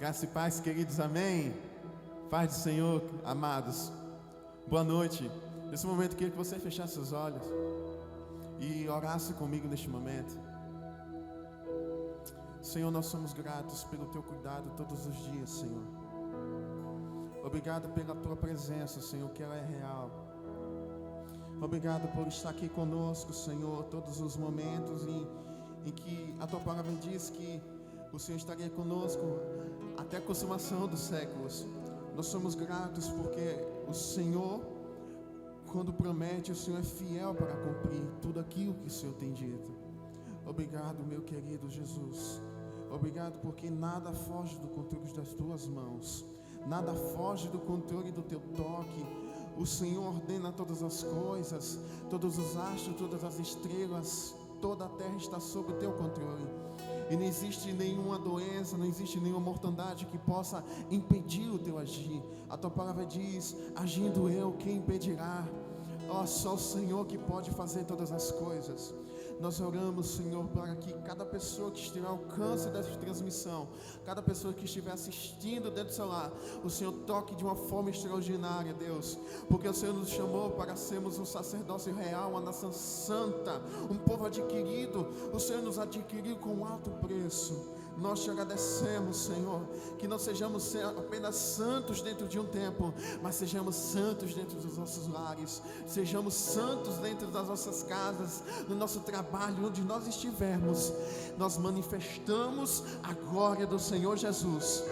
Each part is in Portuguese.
Graça e paz, queridos, amém? Paz do Senhor, amados. Boa noite. Nesse momento, eu queria que você fechasse os olhos e orasse comigo neste momento. Senhor, nós somos gratos pelo Teu cuidado todos os dias, Senhor. Obrigado pela Tua presença, Senhor, que ela é real. Obrigado por estar aqui conosco, Senhor, todos os momentos em que a Tua palavra diz que o Senhor estaria conosco até a consumação dos séculos. Nós somos gratos porque o Senhor, quando promete, o Senhor é fiel para cumprir tudo aquilo que o Senhor tem dito. Obrigado, meu querido Jesus. Obrigado porque nada foge do controle das Tuas mãos. Nada foge do controle do Teu toque. O Senhor ordena todas as coisas, todos os astros, todas as estrelas, toda a terra está sob o Teu controle. E não existe nenhuma doença, não existe nenhuma mortandade que possa impedir o Teu agir. A Tua palavra diz: agindo eu, quem impedirá? Ó, só o Senhor que pode fazer todas as coisas. Nós oramos, Senhor, para que cada pessoa que estiver ao alcance dessa transmissão, cada pessoa que estiver assistindo dentro do celular, o Senhor toque de uma forma extraordinária, Deus, porque o Senhor nos chamou para sermos um sacerdócio real, uma nação santa, um povo adquirido. O Senhor nos adquiriu com alto preço. Nós te agradecemos, Senhor, que não sejamos apenas santos dentro de um templo, mas sejamos santos dentro dos nossos lares, sejamos santos dentro das nossas casas, no nosso trabalho, onde nós estivermos. Nós manifestamos a glória do Senhor Jesus.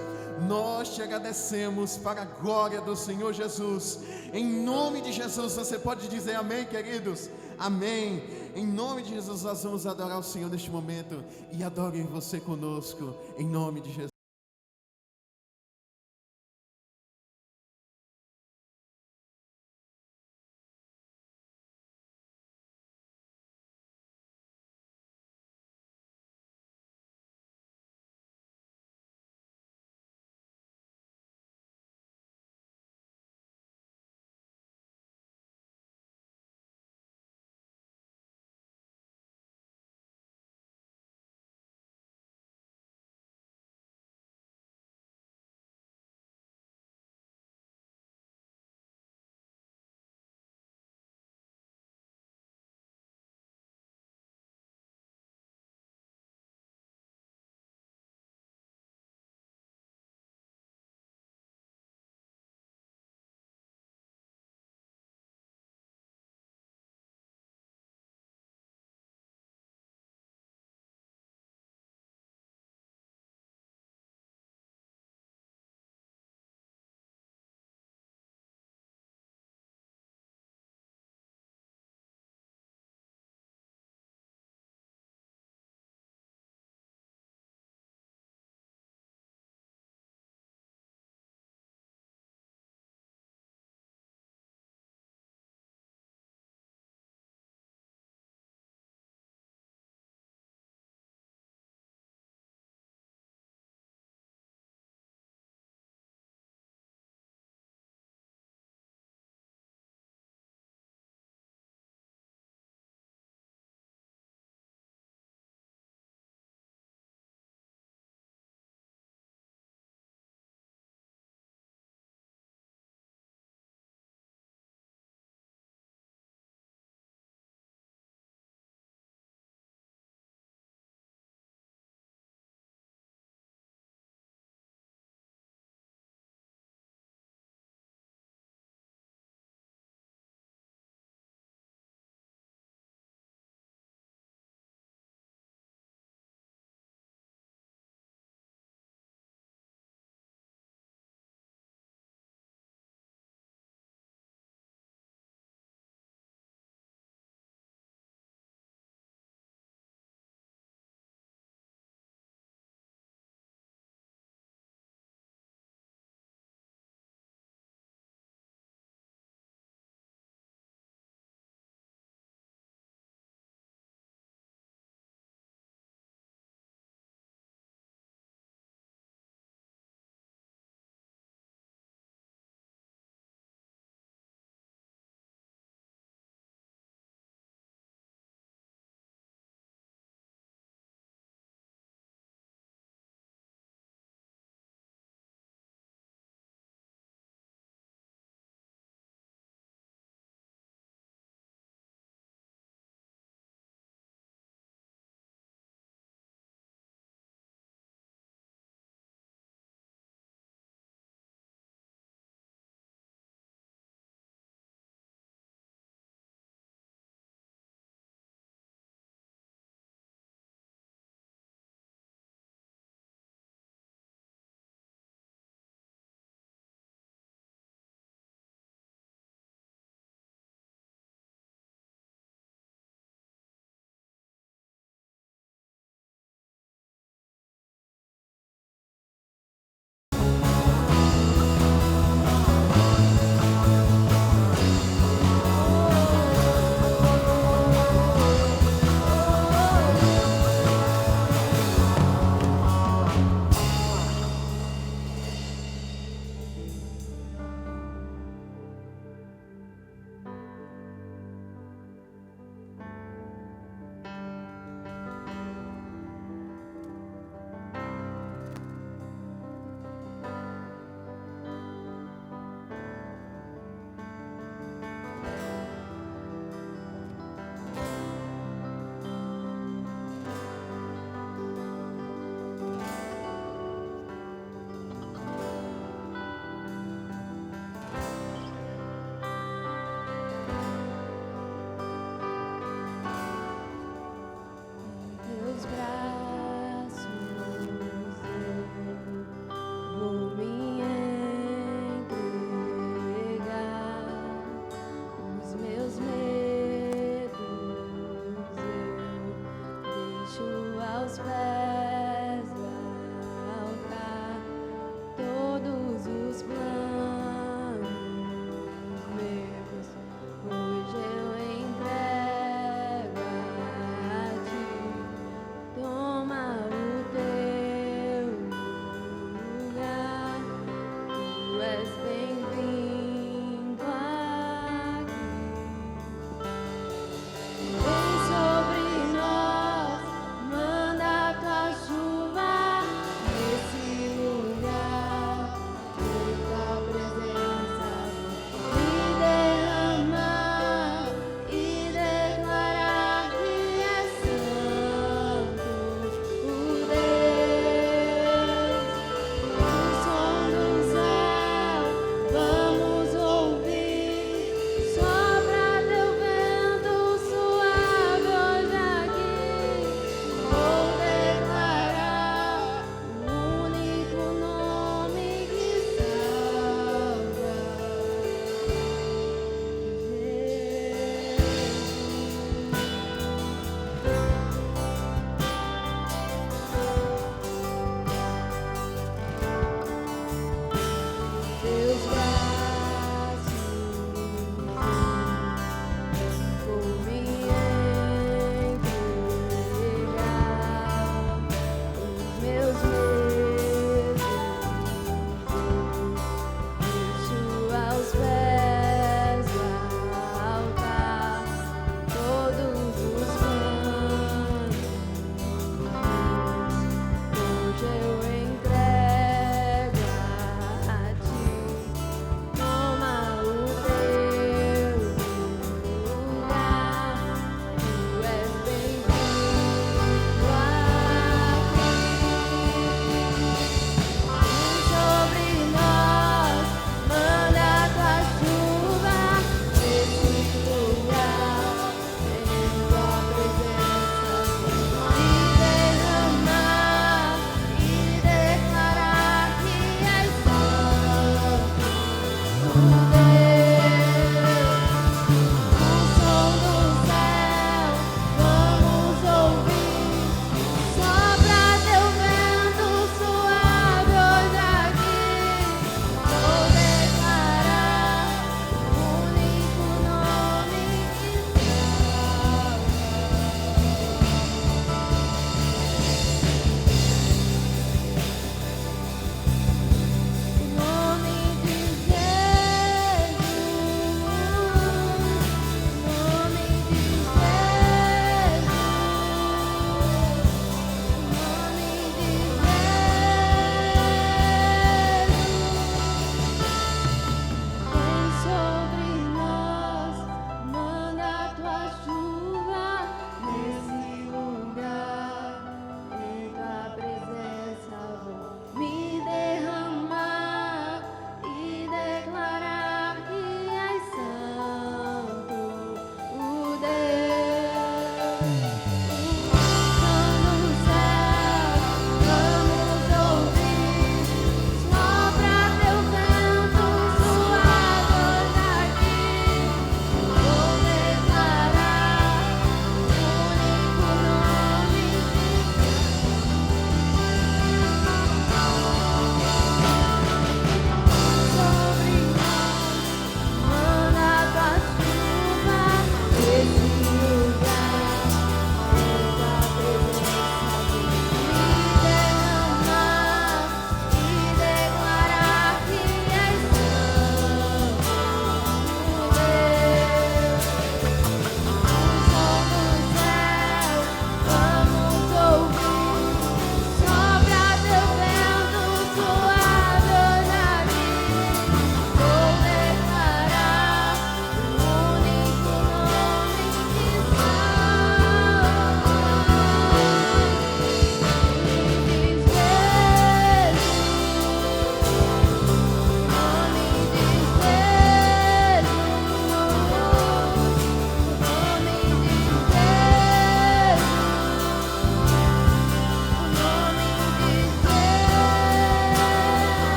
Nós te agradecemos para a glória do Senhor Jesus. Em nome de Jesus, você pode dizer amém, queridos? Amém. Em nome de Jesus, nós vamos adorar o Senhor neste momento. E adore você conosco, em nome de Jesus.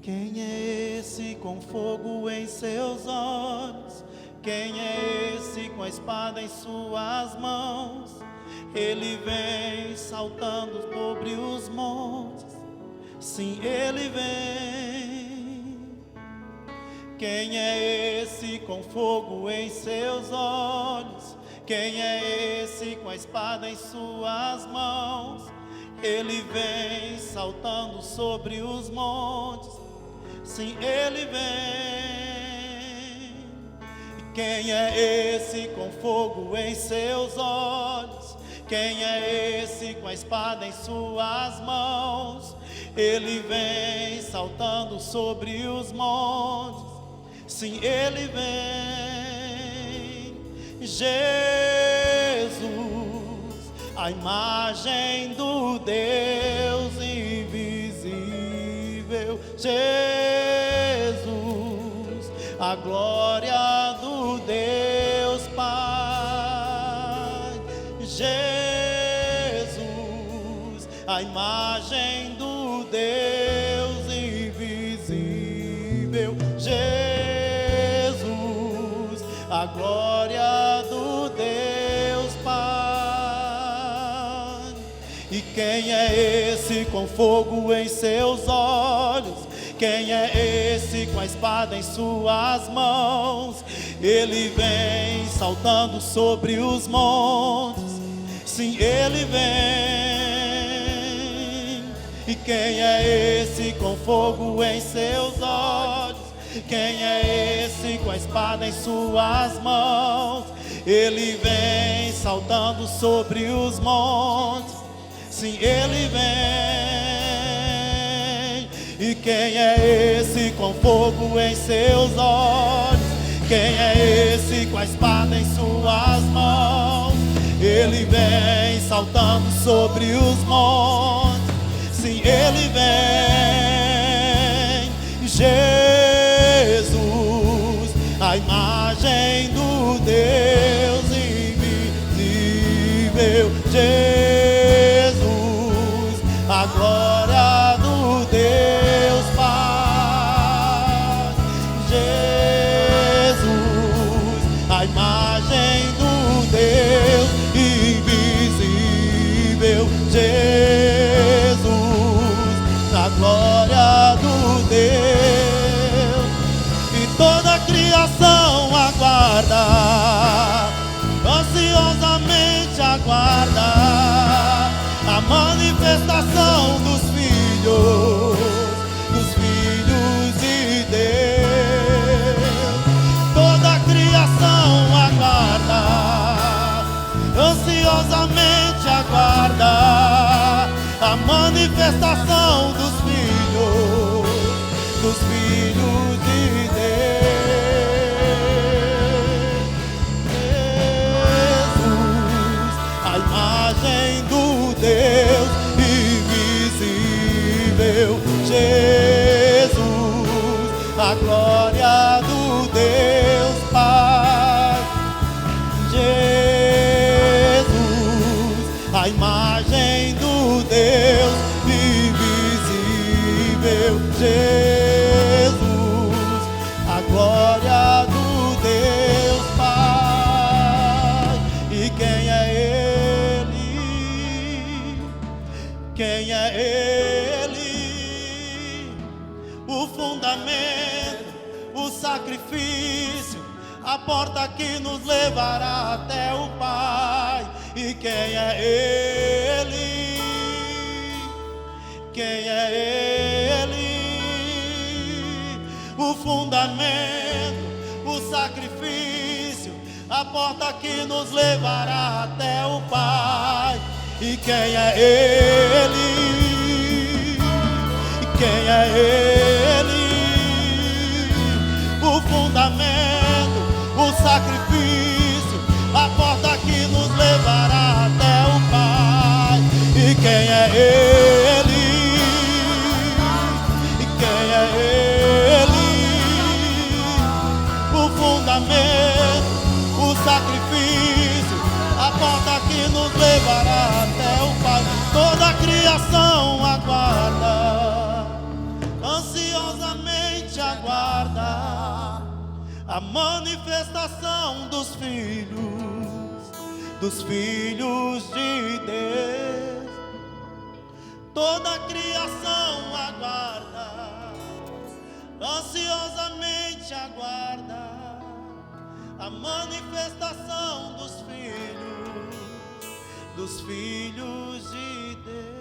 Quem é esse com fogo em seus olhos? Quem é esse com a espada em suas mãos? Ele vem saltando sobre os montes. Sim, ele vem. Quem é esse com fogo em seus olhos? Quem é esse com a espada em suas mãos? Ele vem saltando sobre os montes. Sim, ele vem. Quem é esse com fogo em seus olhos? Quem é esse com a espada em suas mãos? Ele vem saltando sobre os montes. Sim, ele vem. Jesus, a imagem do Deus invisível. Jesus, a glória do Deus Pai. Jesus, a imagem do Deus invisível. Jesus, a glória do Deus Pai. E quem é esse com fogo em seus olhos? Quem é esse com a espada em suas mãos? Ele vem saltando sobre os montes. Sim, ele vem. E quem é esse com fogo em seus olhos? Quem é esse com a espada em suas mãos? Ele vem saltando sobre os montes. Sim, ele vem. E quem é esse com fogo em seus olhos? Quem é esse com a espada em suas mãos? Ele vem saltando sobre os montes. Sim, ele vem. Jesus, a imagem do Deus invisível. Jesus, a glória do Deus Pai. Jesus, a imagem do Deus invisível. Jesus, a glória do Deus. E toda a criação aguarda, ansiosamente aguarda a manifestação dos filhos de Deus. Toda a criação aguarda, ansiosamente aguarda a manifestação dos filhos de Deus. Jesus, a imagem do Deus invisível. Jesus, a glória do Deus Pai. Jesus, a imagem do Deus invisível. Jesus, a glória do Deus Pai. E quem é Ele? Quem é Ele? O fundamento, o sacrifício, a porta que nos levará até o Pai. E quem é Ele? Quem é Ele? O fundamento, o sacrifício, a porta que nos levará até o Pai. E quem é Ele? Quem é Ele? O fundamento, o sacrifício, a porta que nos levará até o Pai. E quem é Ele? E quem é Ele? O fundamento, o sacrifício, a porta que nos levará até o Pai. Toda a criação aguarda, ansiosamente a manifestação dos filhos de Deus. Toda a criação aguarda, ansiosamente aguarda a manifestação dos filhos de Deus.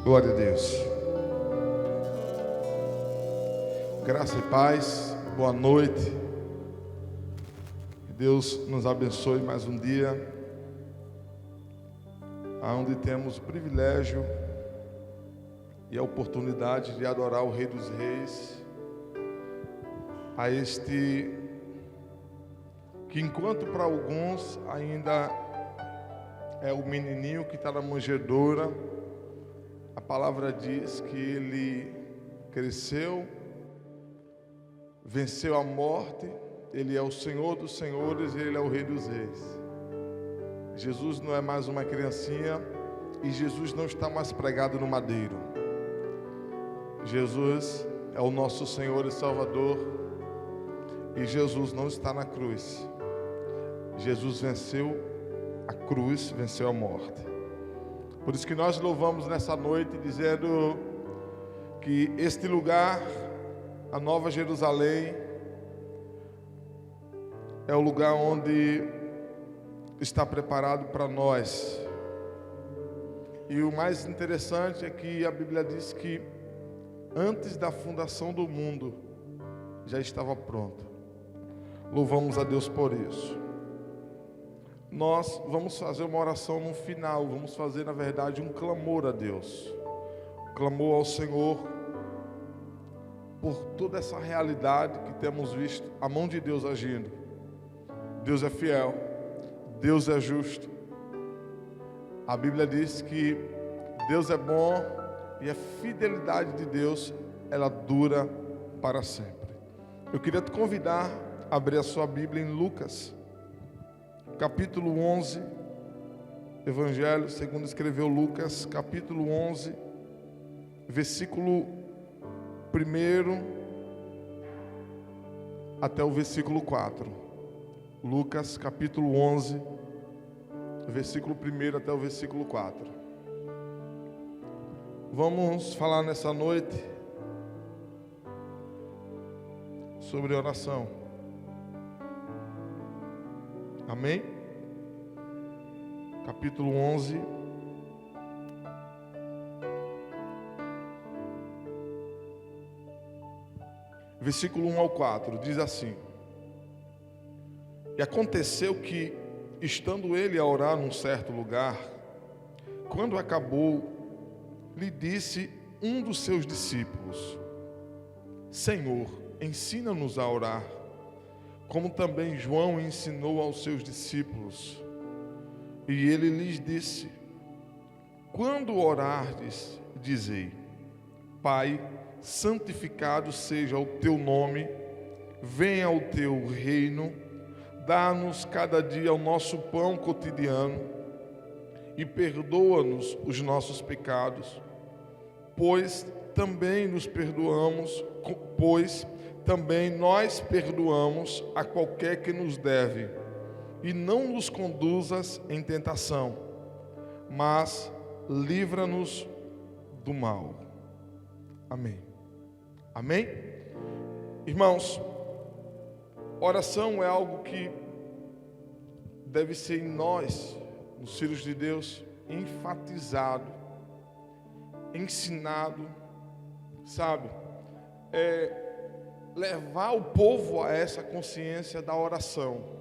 Glória a Deus. Graça e paz, boa noite. Que Deus nos abençoe mais um dia, onde temos o privilégio e a oportunidade de adorar o Rei dos Reis, a este que, enquanto para alguns ainda é o menininho que está na manjedoura, a palavra diz que ele cresceu, venceu a morte, ele é o Senhor dos senhores e ele é o Rei dos reis. Jesus não é mais uma criancinha e Jesus não está mais pregado no madeiro. Jesus é o nosso Senhor e Salvador e Jesus não está na cruz. Jesus venceu a cruz, venceu a morte. Por isso que nós louvamos nessa noite, dizendo que este lugar, a Nova Jerusalém, é o lugar onde está preparado para nós. E o mais interessante é que a Bíblia diz que antes da fundação do mundo já estava pronto. Louvamos a Deus por isso. Nós vamos fazer uma oração no final, vamos fazer na verdade um clamor a Deus, um clamor ao Senhor por toda essa realidade que temos visto, a mão de Deus agindo. Deus é fiel, Deus é justo. A Bíblia diz que Deus é bom e a fidelidade de Deus, ela dura para sempre. Eu queria te convidar a abrir a sua Bíblia em Lucas, capítulo 11, Evangelho segundo escreveu Lucas, capítulo 11, versículo 1 até o versículo 4. Lucas, capítulo 11, versículo 1 até o versículo 4. Vamos falar nessa noite sobre oração. Amém? Capítulo 11, versículo 1 ao 4, diz assim: E aconteceu que, estando ele a orar num certo lugar, quando acabou, lhe disse um dos seus discípulos: Senhor, ensina-nos a orar, como também João ensinou aos seus discípulos. E ele lhes disse: Quando orardes, dizei: Pai, santificado seja o teu nome, venha o teu reino, dá-nos cada dia o nosso pão cotidiano e perdoa-nos os nossos pecados, pois também nós perdoamos a qualquer que nos deve, e não nos conduzas em tentação, mas livra-nos do mal. Amém. Amém? Irmãos, oração é algo que deve ser em nós, nos filhos de Deus, enfatizado, ensinado, sabe? Levar o povo a essa consciência da oração.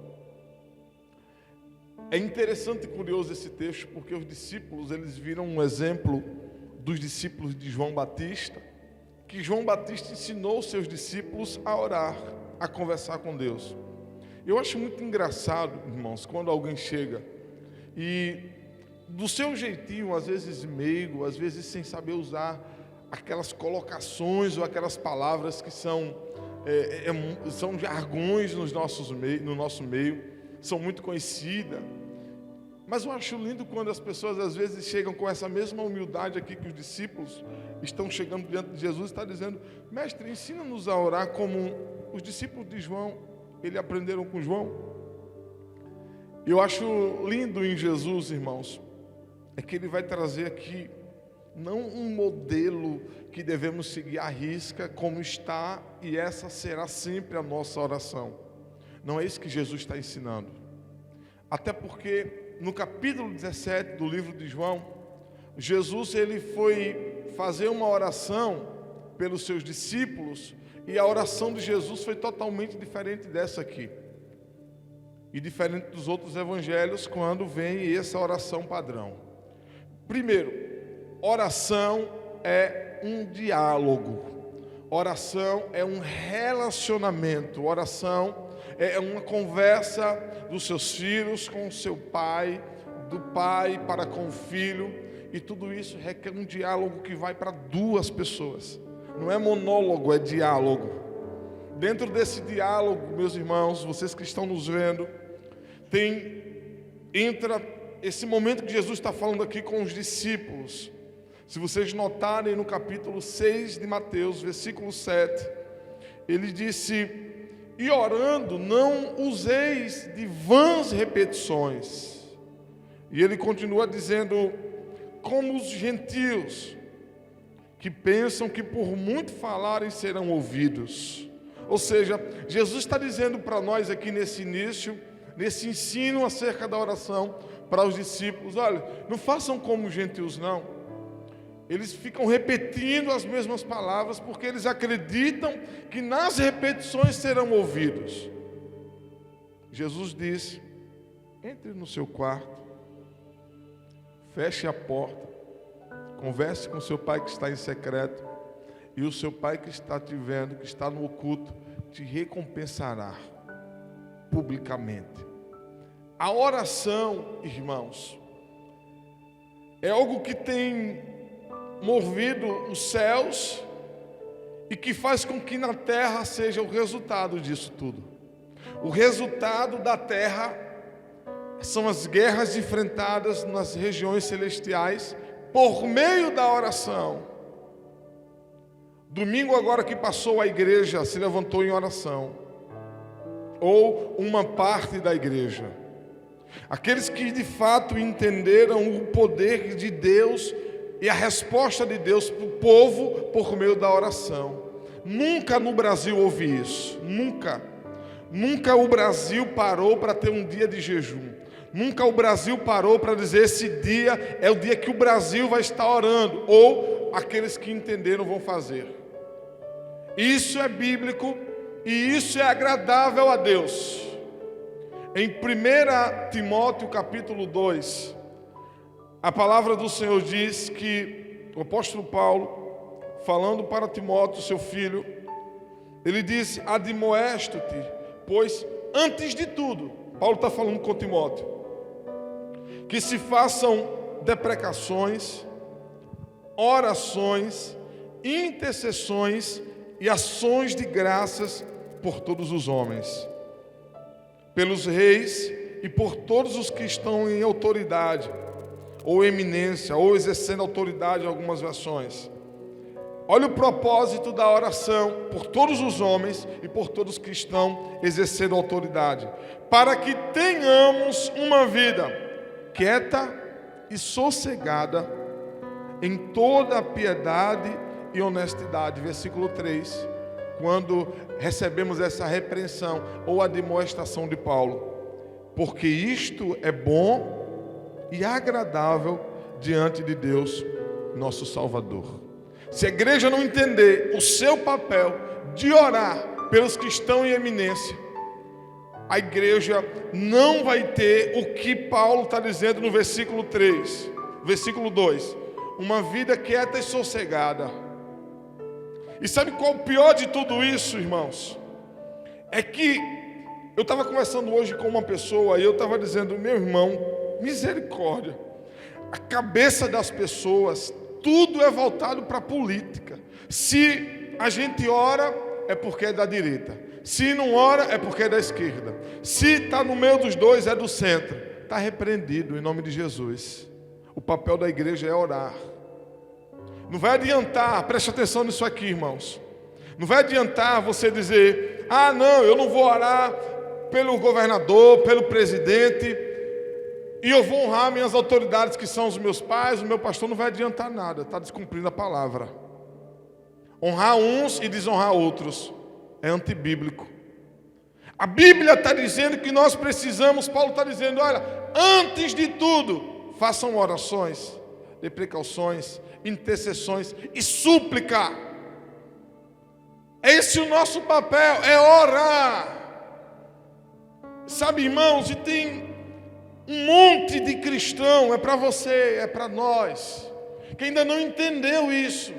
É interessante e curioso esse texto, porque os discípulos, eles viram um exemplo dos discípulos de João Batista, que João Batista ensinou os seus discípulos a orar, a conversar com Deus. Eu acho muito engraçado, irmãos, quando alguém chega e, do seu jeitinho, às vezes meigo, às vezes sem saber usar aquelas colocações ou aquelas palavras que são jargões no nosso meio, são muito conhecidas. Mas eu acho lindo quando as pessoas às vezes chegam com essa mesma humildade aqui que os discípulos estão chegando diante de Jesus e está dizendo: Mestre, ensina-nos a orar como os discípulos de João, eles aprenderam com João. Eu acho lindo em Jesus, irmãos, é que ele vai trazer aqui não um modelo que devemos seguir à risca como está, e essa será sempre a nossa oração. Não é isso que Jesus está ensinando. Até porque no capítulo 17 do livro de João, Jesus ele foi fazer uma oração pelos seus discípulos, e a oração de Jesus foi totalmente diferente dessa aqui. E diferente dos outros evangelhos, quando vem essa oração padrão. Primeiro, oração é um diálogo. Oração é um relacionamento. Oração é uma conversa dos seus filhos com o seu pai, do pai para com o filho. E tudo isso requer um diálogo que vai para duas pessoas. Não é monólogo, é diálogo. Dentro desse diálogo, meus irmãos, vocês que estão nos vendo, entra esse momento que Jesus está falando aqui com os discípulos. Se vocês notarem no capítulo 6 de Mateus, versículo 7, ele disse: e orando, não useis de vãs repetições. E ele continua dizendo: como os gentios, que pensam que por muito falarem serão ouvidos. Ou seja, Jesus está dizendo para nós aqui nesse início, nesse ensino acerca da oração para os discípulos: olha, não façam como os gentios não. Eles ficam repetindo as mesmas palavras porque eles acreditam que nas repetições serão ouvidos. Jesus disse: entre no seu quarto, feche a porta, converse com seu pai que está em secreto, e o seu pai que está te vendo, que está no oculto, te recompensará publicamente. A oração, irmãos, é algo que tem movido os céus e que faz com que na terra seja o resultado disso tudo. O resultado da terra são as guerras enfrentadas nas regiões celestiais por meio da oração. Domingo agora que passou, a igreja se levantou em oração, ou uma parte da igreja. Aqueles que de fato entenderam o poder de Deus e a resposta de Deus para o povo por meio da oração. Nunca no Brasil houve isso, nunca o Brasil parou para ter um dia de jejum. Nunca o Brasil parou para dizer: esse dia é o dia que o Brasil vai estar orando, ou aqueles que entenderam vão fazer. Isso é bíblico e isso é agradável a Deus. Em 1 Timóteo capítulo 2, a palavra do Senhor diz que o apóstolo Paulo, falando para Timóteo, seu filho, ele disse: admoesto-te, pois antes de tudo, Paulo está falando com Timóteo, que se façam deprecações, orações, intercessões e ações de graças por todos os homens, pelos reis e por todos os que estão em autoridade, ou eminência, ou exercendo autoridade em algumas versões. Olha o propósito da oração por todos os homens e por todos que estão exercendo autoridade, para que tenhamos uma vida quieta e sossegada em toda a piedade e honestidade. Versículo 3, quando recebemos essa repreensão ou admoestação de Paulo: porque isto é bom e agradável diante de Deus, nosso Salvador. Se a igreja não entender o seu papel de orar pelos que estão em eminência, a igreja não vai ter o que Paulo está dizendo no versículo 3, versículo 2, uma vida quieta e sossegada. E sabe qual o pior de tudo isso, irmãos? É que eu estava conversando hoje com uma pessoa e eu estava dizendo: meu irmão, misericórdia, a cabeça das pessoas, tudo é voltado para a política. Se a gente ora, é porque é da direita. Se não ora, é porque é da esquerda. Se está no meio dos dois, é do centro. Está repreendido em nome de Jesus. O papel da igreja é orar. Não vai adiantar, preste atenção nisso aqui, irmãos. Não vai adiantar você dizer: ah, não, eu não vou orar pelo governador, pelo presidente, e eu vou honrar minhas autoridades, que são os meus pais, o meu pastor. Não vai adiantar nada, está descumprindo a palavra. Honrar uns e desonrar outros é antibíblico. A Bíblia está dizendo que nós precisamos, Paulo está dizendo: olha, antes de tudo, façam orações, de precauções, intercessões e súplica. Esse é o nosso papel, é orar. Sabe, irmãos, e tem um monte de cristão, é para você, é para nós, que ainda não entendeu isso.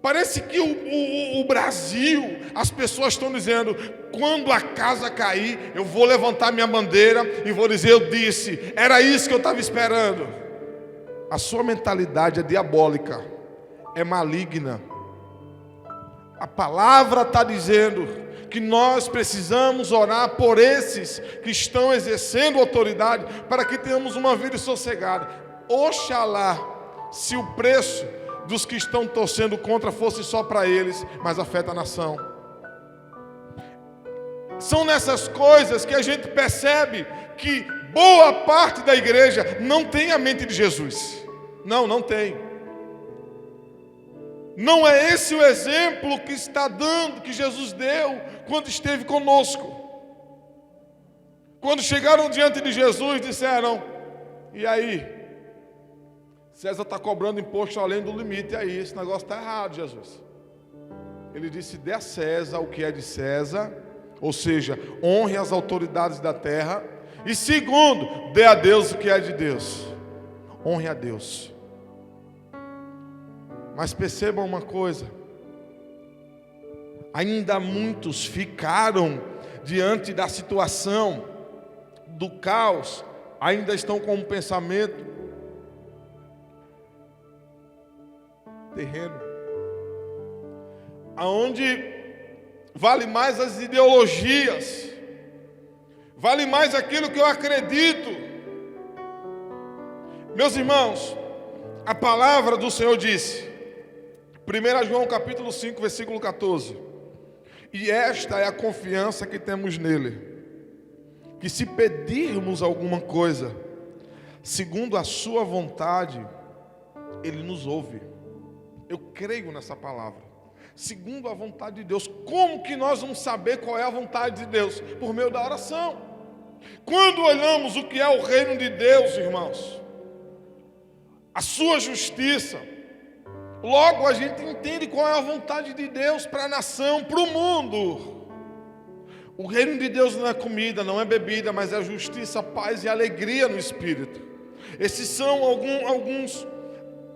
Parece que o Brasil, as pessoas estão dizendo, quando a casa cair, eu vou levantar minha bandeira e vou dizer, eu disse, era isso que eu estava esperando. A sua mentalidade é diabólica, é maligna. A palavra está dizendo que nós precisamos orar por esses que estão exercendo autoridade, para que tenhamos uma vida sossegada. Oxalá, se o preço dos que estão torcendo contra fosse só para eles, mas afeta a nação. São nessas coisas que a gente percebe que boa parte da igreja não tem a mente de Jesus. Não tem. Não é esse o exemplo que está dando, que Jesus deu quando esteve conosco. Quando chegaram diante de Jesus, disseram, e aí? César está cobrando imposto além do limite, aí esse negócio está errado, Jesus. Ele disse, dê a César o que é de César, ou seja, honre as autoridades da terra, e segundo, dê a Deus o que é de Deus, honre a Deus. Mas percebam uma coisa, ainda muitos ficaram diante da situação, do caos, ainda estão com um pensamento terreno, aonde vale mais as ideologias, vale mais aquilo que eu acredito. Meus irmãos, a palavra do Senhor disse, 1 João capítulo 5, versículo 14, e esta é a confiança que temos nele, que se pedirmos alguma coisa, segundo a sua vontade, ele nos ouve. Eu creio nessa palavra, segundo a vontade de Deus. Como que nós vamos saber qual é a vontade de Deus? Por meio da oração. Quando olhamos o que é o reino de Deus, irmãos, a sua justiça, logo a gente entende qual é a vontade de Deus para a nação, para o mundo. O reino de Deus não é comida, não é bebida, mas é justiça, paz e alegria no Espírito. Esses são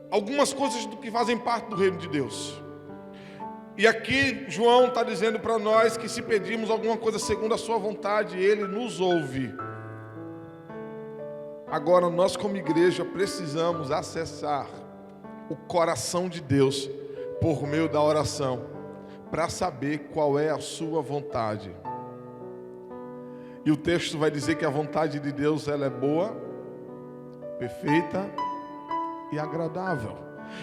algumas coisas do que fazem parte do reino de Deus. E aqui João está dizendo para nós que se pedirmos alguma coisa segundo a sua vontade, ele nos ouve. Agora nós como igreja precisamos acessar o coração de Deus por meio da oração, para saber qual é a sua vontade. E o texto vai dizer que a vontade de Deus ela é boa, perfeita e agradável.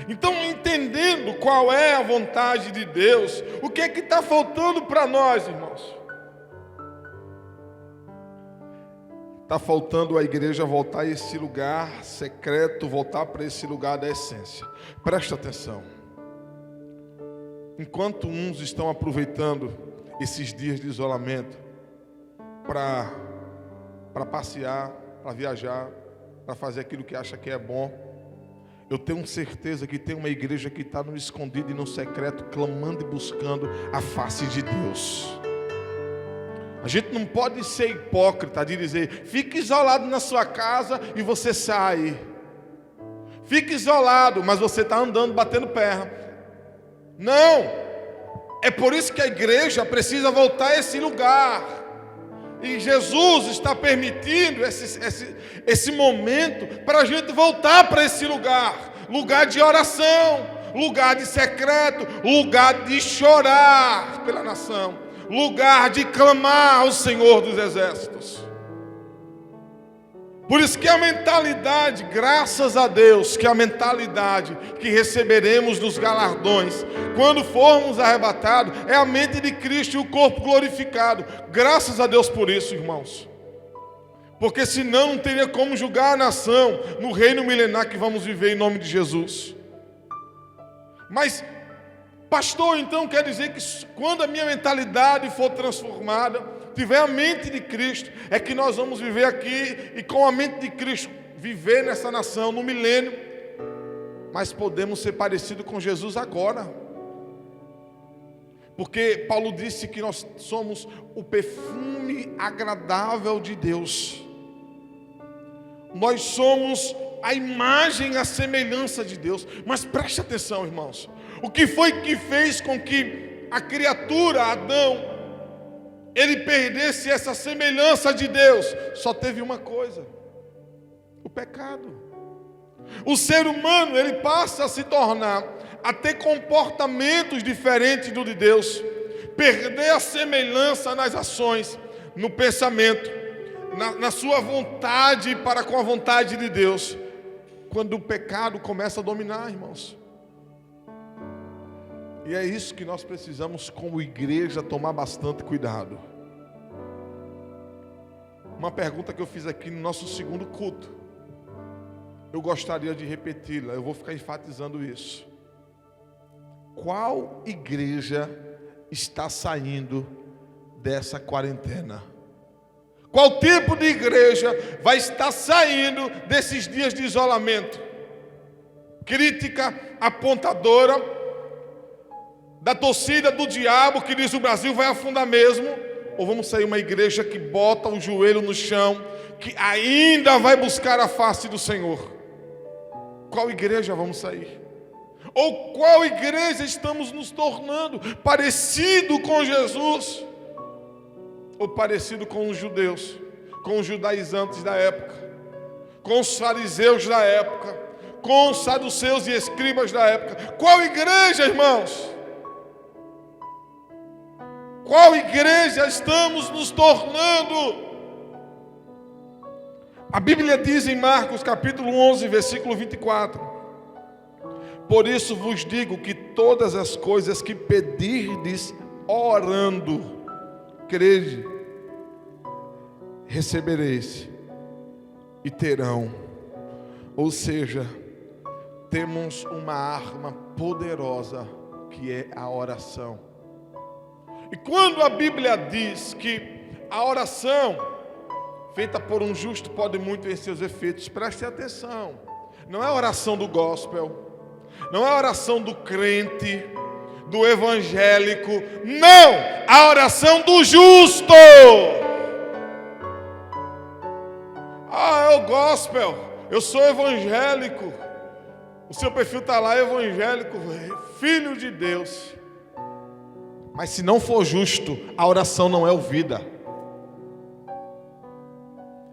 Então, entendendo qual é a vontade de Deus, o que é que está faltando para nós, irmãos? Está faltando a igreja voltar a esse lugar secreto, voltar para esse lugar da essência. Presta atenção. Enquanto uns estão aproveitando esses dias de isolamento para passear, para viajar, para fazer aquilo que acha que é bom, eu tenho certeza que tem uma igreja que está no escondido e no secreto, clamando e buscando a face de Deus. A gente não pode ser hipócrita de dizer, fique isolado na sua casa e você sai. Fique isolado, mas você está andando, batendo perna. Não! É por isso que a igreja precisa voltar a esse lugar. E Jesus está permitindo esse momento para a gente voltar para esse lugar. Lugar de oração, lugar de secreto, lugar de chorar pela nação. Lugar de clamar ao Senhor dos Exércitos. Por isso que a mentalidade, graças a Deus, que a mentalidade que receberemos dos galardões, quando formos arrebatados, é a mente de Cristo e o corpo glorificado. Graças a Deus por isso, irmãos. Porque senão não teria como julgar a nação no reino milenar que vamos viver em nome de Jesus. Mas pastor, então quer dizer que quando a minha mentalidade for transformada, tiver a mente de Cristo, é que nós vamos viver aqui e com a mente de Cristo viver nessa nação no milênio, mas podemos ser parecidos com Jesus agora. Porque Paulo disse que nós somos o perfume agradável de Deus. Nós somos a imagem, a semelhança de Deus. Mas preste atenção, irmãos. O que foi que fez com que a criatura, Adão, ele perdesse essa semelhança de Deus? Só teve uma coisa: o pecado. O ser humano, ele passa a se tornar, a ter comportamentos diferentes do de Deus, perder a semelhança nas ações, no pensamento, na sua vontade para com a vontade de Deus, quando o pecado começa a dominar, irmãos. E é isso que nós precisamos, como igreja, tomar bastante cuidado. Uma pergunta que eu fiz aqui no nosso segundo culto, eu gostaria de repeti-la, eu vou ficar enfatizando isso. Qual igreja está saindo dessa quarentena? Qual tipo de igreja vai estar saindo desses dias de isolamento? Crítica apontadora da torcida do diabo que diz: o Brasil vai afundar mesmo? Ou vamos sair uma igreja que bota o joelho no chão, que ainda vai buscar a face do Senhor? Qual igreja vamos sair? Ou qual igreja estamos nos tornando? Parecido com Jesus? Ou parecido com os judeus, com os judaizantes da época, com os fariseus da época, com os saduceus e escribas da época? Qual igreja, irmãos? Qual igreja estamos nos tornando? A Bíblia diz em Marcos capítulo 11, versículo 24: por isso vos digo que todas as coisas que pedirdes orando, crede, recebereis e terão. Ou seja, temos uma arma poderosa que é a oração. E quando a Bíblia diz que a oração feita por um justo pode muito em seus efeitos, preste atenção, não é a oração do gospel, não é a oração do crente, do evangélico, não, a oração do justo. É o gospel, eu sou evangélico, o seu perfil está lá, evangélico, filho de Deus. Mas se não for justo, a oração não é ouvida.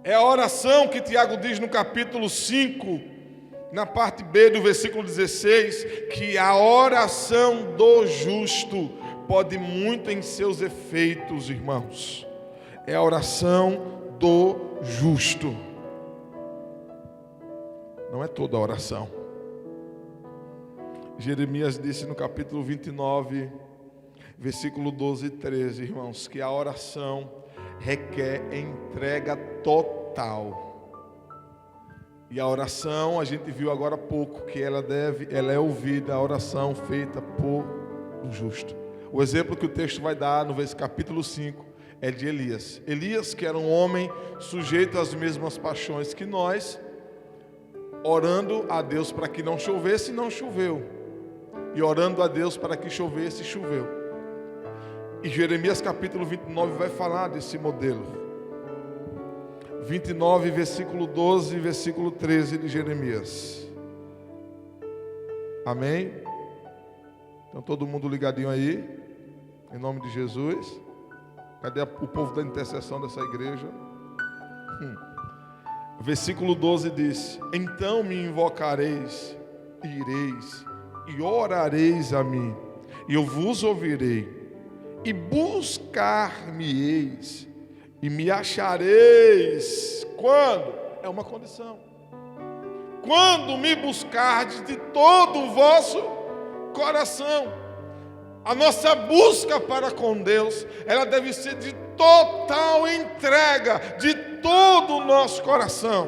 É a oração que Tiago diz no capítulo 5, na parte B do versículo 16, que a oração do justo pode muito em seus efeitos, irmãos. É a oração do justo. Não é toda a oração. Jeremias disse no capítulo 29, versículo 12 e 13, irmãos, que a oração requer entrega total. E a oração, a gente viu agora há pouco, que ela é ouvida, a oração feita por um justo. O exemplo que o texto vai dar no capítulo 5 é de Elias. Elias, que era um homem sujeito às mesmas paixões que nós, orando a Deus para que não chovesse, não choveu. E orando a Deus para que chovesse, choveu. E Jeremias capítulo 29 vai falar desse modelo. 29, versículo 12 e versículo 13 de Jeremias. Amém? Então todo mundo ligadinho aí, em nome de Jesus. Cadê o povo da intercessão dessa igreja? Versículo 12 diz: então me invocareis, e ireis, e orareis a mim, e eu vos ouvirei. E buscar-me-eis, e me achareis. Quando? É uma condição. Quando me buscardes de todo o vosso coração. A nossa busca para com Deus, ela deve ser de total entrega, de todo o nosso coração.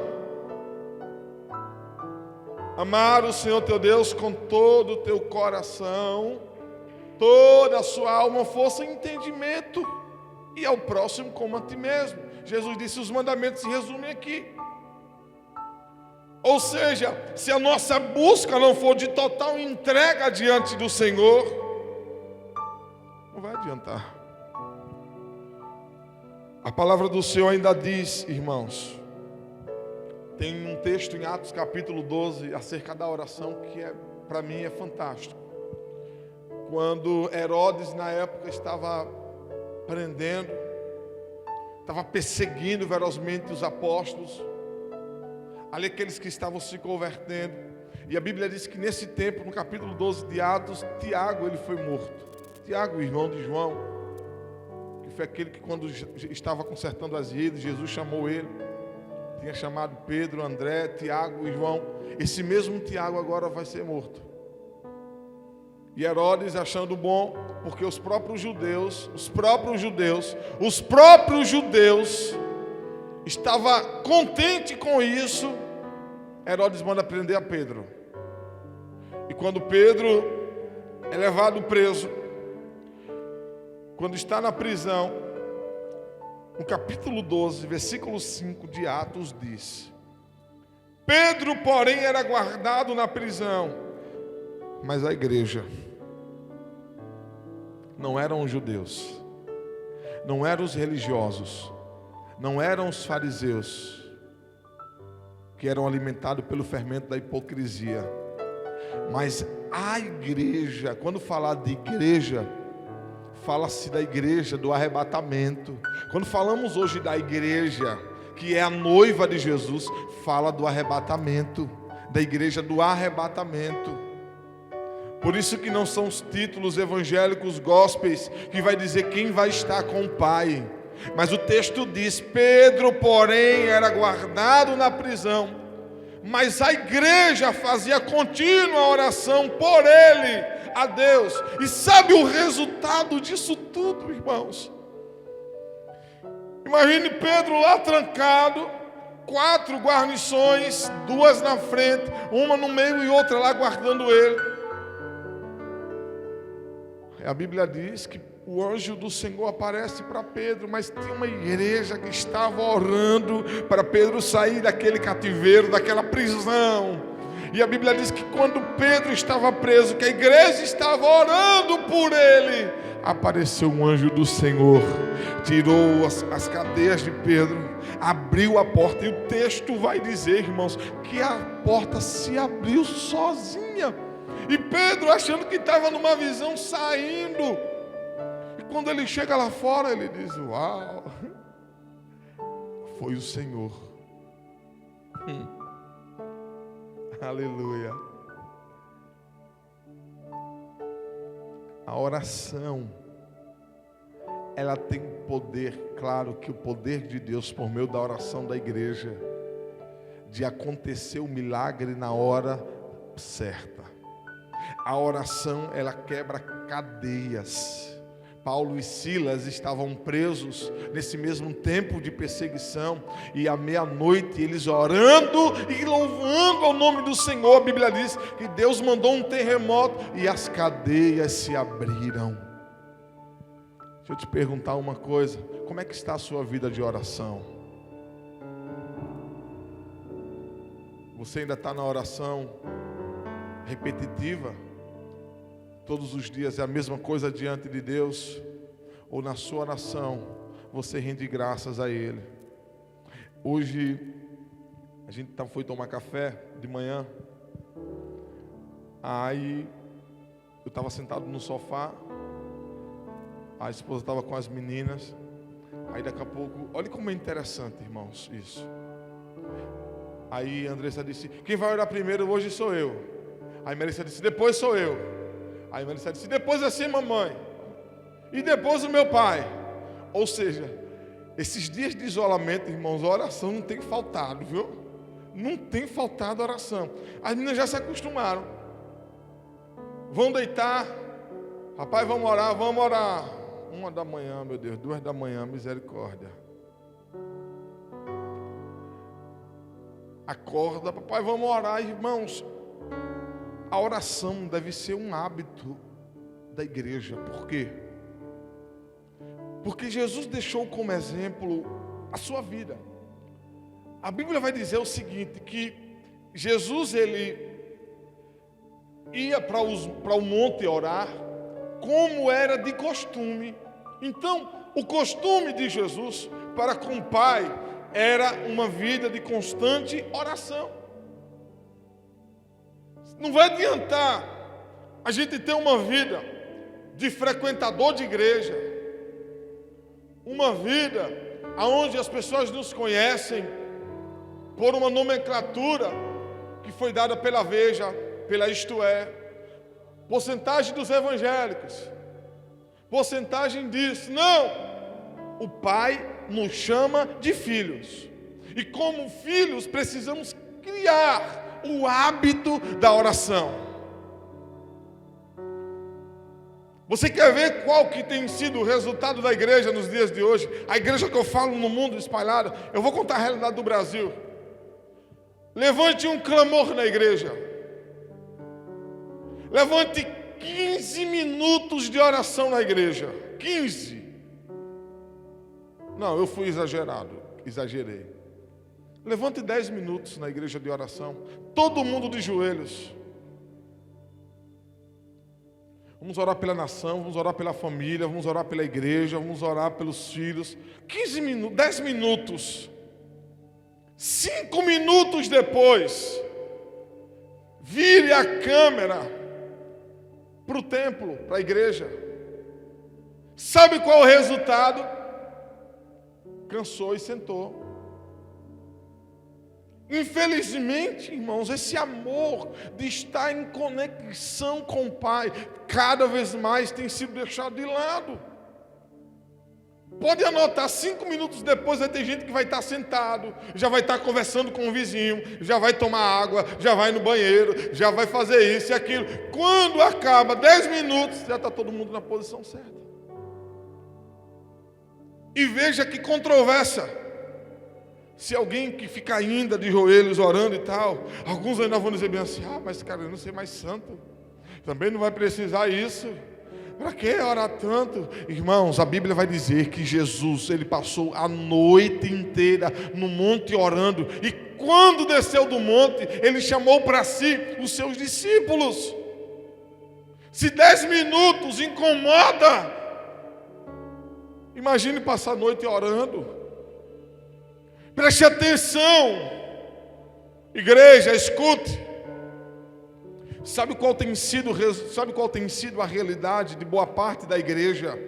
Amar o Senhor teu Deus com todo o teu coração, toda a sua alma, força e entendimento, e ao próximo como a ti mesmo. Jesus disse: os mandamentos se resumem aqui. Ou seja, se a nossa busca não for de total entrega diante do Senhor, não vai adiantar. A palavra do Senhor ainda diz, irmãos, tem um texto em Atos capítulo 12 acerca da oração que para mim é fantástico. Quando Herodes na época estava prendendo, estava perseguindo ferozmente os apóstolos, ali aqueles que estavam se convertendo, e a Bíblia diz que nesse tempo, no capítulo 12 de Atos, Tiago ele foi morto. Tiago, irmão de João, que foi aquele que quando estava consertando as redes, Jesus chamou ele, tinha chamado Pedro, André, Tiago e João. Esse mesmo Tiago agora vai ser morto. E Herodes achando bom, porque os próprios judeus estava contente com isso. Herodes manda prender a Pedro. E quando Pedro é levado preso, quando está na prisão, no capítulo 12, versículo 5 de Atos diz: Pedro, porém, era guardado na prisão, mas a igreja não eram os judeus, não eram os religiosos, não eram os fariseus, que eram alimentados pelo fermento da hipocrisia, mas a igreja. Quando falar de igreja, fala-se da igreja do arrebatamento. Quando falamos hoje da igreja, que é a noiva de Jesus, fala do arrebatamento, da igreja do arrebatamento. Por isso que não são os títulos evangélicos gospels que vai dizer quem vai estar com o Pai. Mas o texto diz: Pedro, porém, era guardado na prisão, mas a igreja fazia contínua oração por ele a Deus. E sabe o resultado disso tudo, irmãos? Imagine Pedro lá trancado, 4 guarnições, 2 na frente, uma no meio e outra lá guardando ele. A Bíblia diz que o anjo do Senhor aparece para Pedro, mas tinha uma igreja que estava orando para Pedro sair daquele cativeiro, daquela prisão. E a Bíblia diz que quando Pedro estava preso, que a igreja estava orando por ele, apareceu um anjo do Senhor, tirou as cadeias de Pedro, abriu a porta, e o texto vai dizer, irmãos, que a porta se abriu sozinha, e Pedro, achando que estava numa visão, saindo. E quando ele chega lá fora, ele diz: uau, foi o Senhor. Aleluia. A oração, ela tem poder, claro que o poder de Deus por meio da oração da igreja, de acontecer o milagre na hora certa. A oração, ela quebra cadeias. Paulo e Silas estavam presos nesse mesmo tempo de perseguição, e à meia-noite eles orando e louvando ao nome do Senhor. A Bíblia diz que Deus mandou um terremoto e as cadeias se abriram. Deixa eu te perguntar uma coisa: como é que está a sua vida de oração? Você ainda está na oração repetitiva? Todos os dias é a mesma coisa diante de Deus? Ou na sua oração você rende graças a Ele? Hoje a gente foi tomar café de manhã. Aí eu estava sentado no sofá, a esposa estava com as meninas. Aí daqui a pouco, olha como é interessante, irmãos, isso. Aí Andressa disse: quem vai orar primeiro hoje sou eu. Aí Melissa disse: depois sou eu. Aí Melissa disse: depois assim mamãe, e depois o meu pai. Ou seja, esses dias de isolamento, irmãos, a oração não tem faltado, viu? Não tem faltado oração. As meninas já se acostumaram. Vão deitar, papai, vamos orar, vamos orar. 1 da manhã, meu Deus, 2 da manhã, misericórdia. Acorda, papai, vamos orar, irmãos. A oração deve ser um hábito da igreja. Por quê? Porque Jesus deixou como exemplo a sua vida. A Bíblia vai dizer o seguinte, que Jesus, ele ia para o monte orar, como era de costume. Então, o costume de Jesus para com o Pai era uma vida de constante oração. Não vai adiantar a gente ter uma vida de frequentador de igreja, uma vida onde as pessoas nos conhecem por uma nomenclatura que foi dada pela Veja, pela Isto É, porcentagem dos evangélicos, porcentagem disso. Não, o Pai nos chama de filhos, e como filhos precisamos criar o hábito da oração. Você quer ver qual que tem sido o resultado da igreja nos dias de hoje? A igreja que eu falo no mundo espalhado. Eu vou contar a realidade do Brasil. Levante um clamor na igreja. Levante 15 minutos de oração na igreja. 15. Não, eu fui exagerei. Levante 10 minutos na igreja de oração. Todo mundo de joelhos. Vamos orar pela nação, vamos orar pela família, vamos orar pela igreja, vamos orar pelos filhos. 15 minutos, 10 minutos. 5 minutos depois, vire a câmera para o templo, para a igreja. Sabe qual é o resultado? Cansou e sentou. Infelizmente, irmãos, esse amor de estar em conexão com o Pai, cada vez mais tem sido deixado de lado. Pode anotar, 5 minutos depois vai ter gente que vai estar sentado, já vai estar conversando com o vizinho, já vai tomar água, já vai no banheiro, já vai fazer isso e aquilo. Quando acaba 10 minutos, já está todo mundo na posição certa. E veja que controvérsia. Se alguém que fica ainda de joelhos orando e tal, alguns ainda vão dizer bem assim: mas cara, eu não sei mais santo, também não vai precisar isso. Para que orar tanto? Irmãos, a Bíblia vai dizer que Jesus, ele passou a noite inteira no monte orando, e quando desceu do monte, ele chamou para si os seus discípulos. Se 10 minutos incomoda, imagine passar a noite orando. Preste atenção, igreja, escute. Sabe qual tem sido a realidade de boa parte da igreja?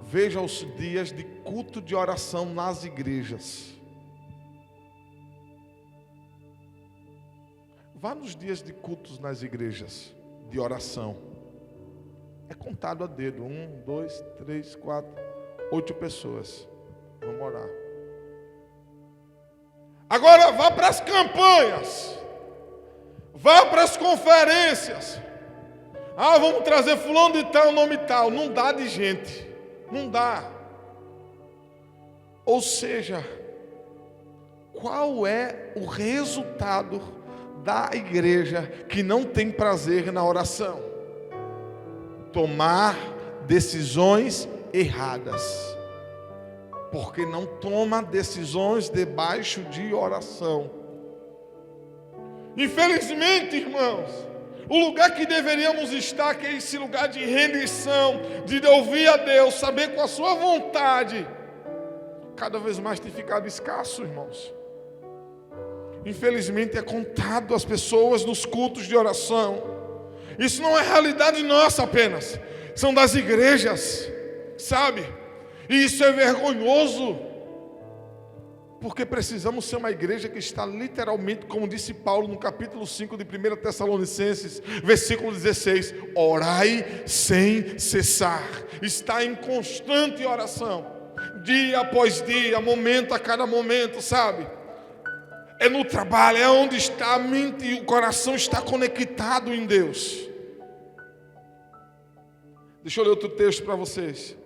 Veja os dias de culto de oração nas igrejas. Vá nos dias de cultos nas igrejas de oração. É contado a dedo: 1, 2, 3, 4, 8 pessoas. Vamos orar. Agora vá para as campanhas, vá para as conferências. Vamos trazer fulano de tal, nome tal. Não dá de gente, não dá. Ou seja, qual é o resultado da igreja que não tem prazer na oração? Tomar decisões erradas. Porque não toma decisões debaixo de oração. Infelizmente, irmãos, o lugar que deveríamos estar, que é esse lugar de rendição, de ouvir a Deus, saber com a sua vontade, cada vez mais tem ficado escasso, irmãos. Infelizmente é contado as pessoas nos cultos de oração. Isso não é realidade nossa apenas, são das igrejas, sabe? E isso é vergonhoso, porque precisamos ser uma igreja que está literalmente, como disse Paulo no capítulo 5 de 1 Tessalonicenses, versículo 16: orai sem cessar. Está em constante oração, dia após dia, momento a cada momento, sabe? É no trabalho, é onde está a mente e o coração está conectado em Deus. Deixa eu ler outro texto para vocês.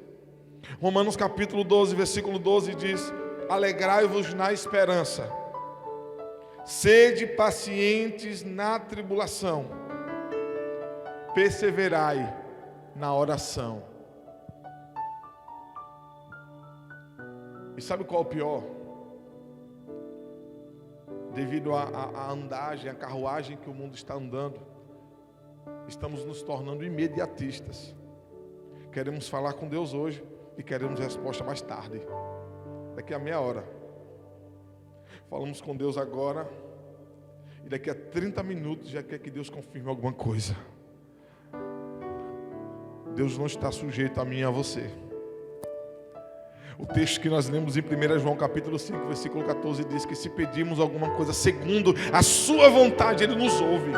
Romanos capítulo 12, versículo 12 diz: alegrai-vos na esperança, sede pacientes na tribulação, perseverai na oração. E sabe qual é o pior? devido à andagem, à carruagem que o mundo está andando, estamos nos tornando imediatistas. Queremos falar com Deus hoje e queremos resposta mais tarde, daqui a meia hora. Falamos com Deus agora e daqui a 30 minutos já quer que Deus confirme alguma coisa. Deus não está sujeito a mim e a você. O texto que nós lemos em 1 João capítulo 5, versículo 14 diz que se pedirmos alguma coisa segundo a sua vontade, Ele nos ouve.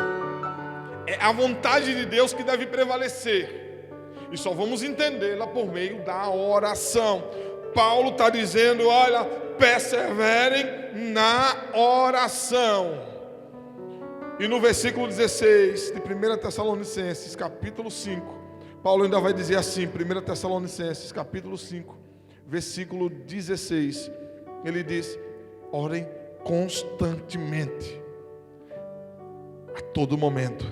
É a vontade de Deus que deve prevalecer. E só vamos entendê-la por meio da oração. Paulo está dizendo, olha, perseverem na oração. E no versículo 16 de 1 Tessalonicenses capítulo 5, Paulo ainda vai dizer assim, 1 Tessalonicenses capítulo 5, versículo 16, ele diz, orem constantemente, a todo momento.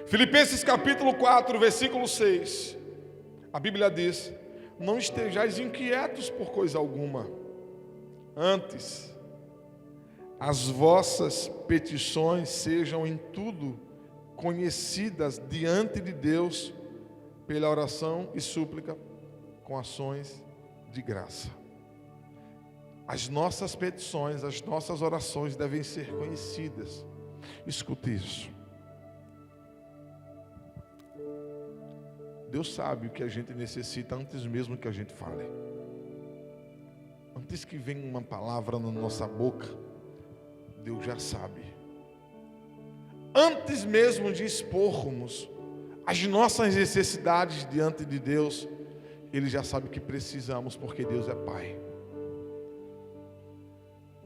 Filipenses capítulo 4, versículo 6, a Bíblia diz, não estejais inquietos por coisa alguma, antes, as vossas petições sejam em tudo conhecidas diante de Deus, pela oração e súplica, com ações de graça. As nossas petições, as nossas orações devem ser conhecidas. Escute isso. Deus sabe o que a gente necessita antes mesmo que a gente fale. Antes que venha uma palavra na nossa boca, Deus já sabe. Antes mesmo de expormos as nossas necessidades diante de Deus, Ele já sabe que precisamos, porque Deus é Pai.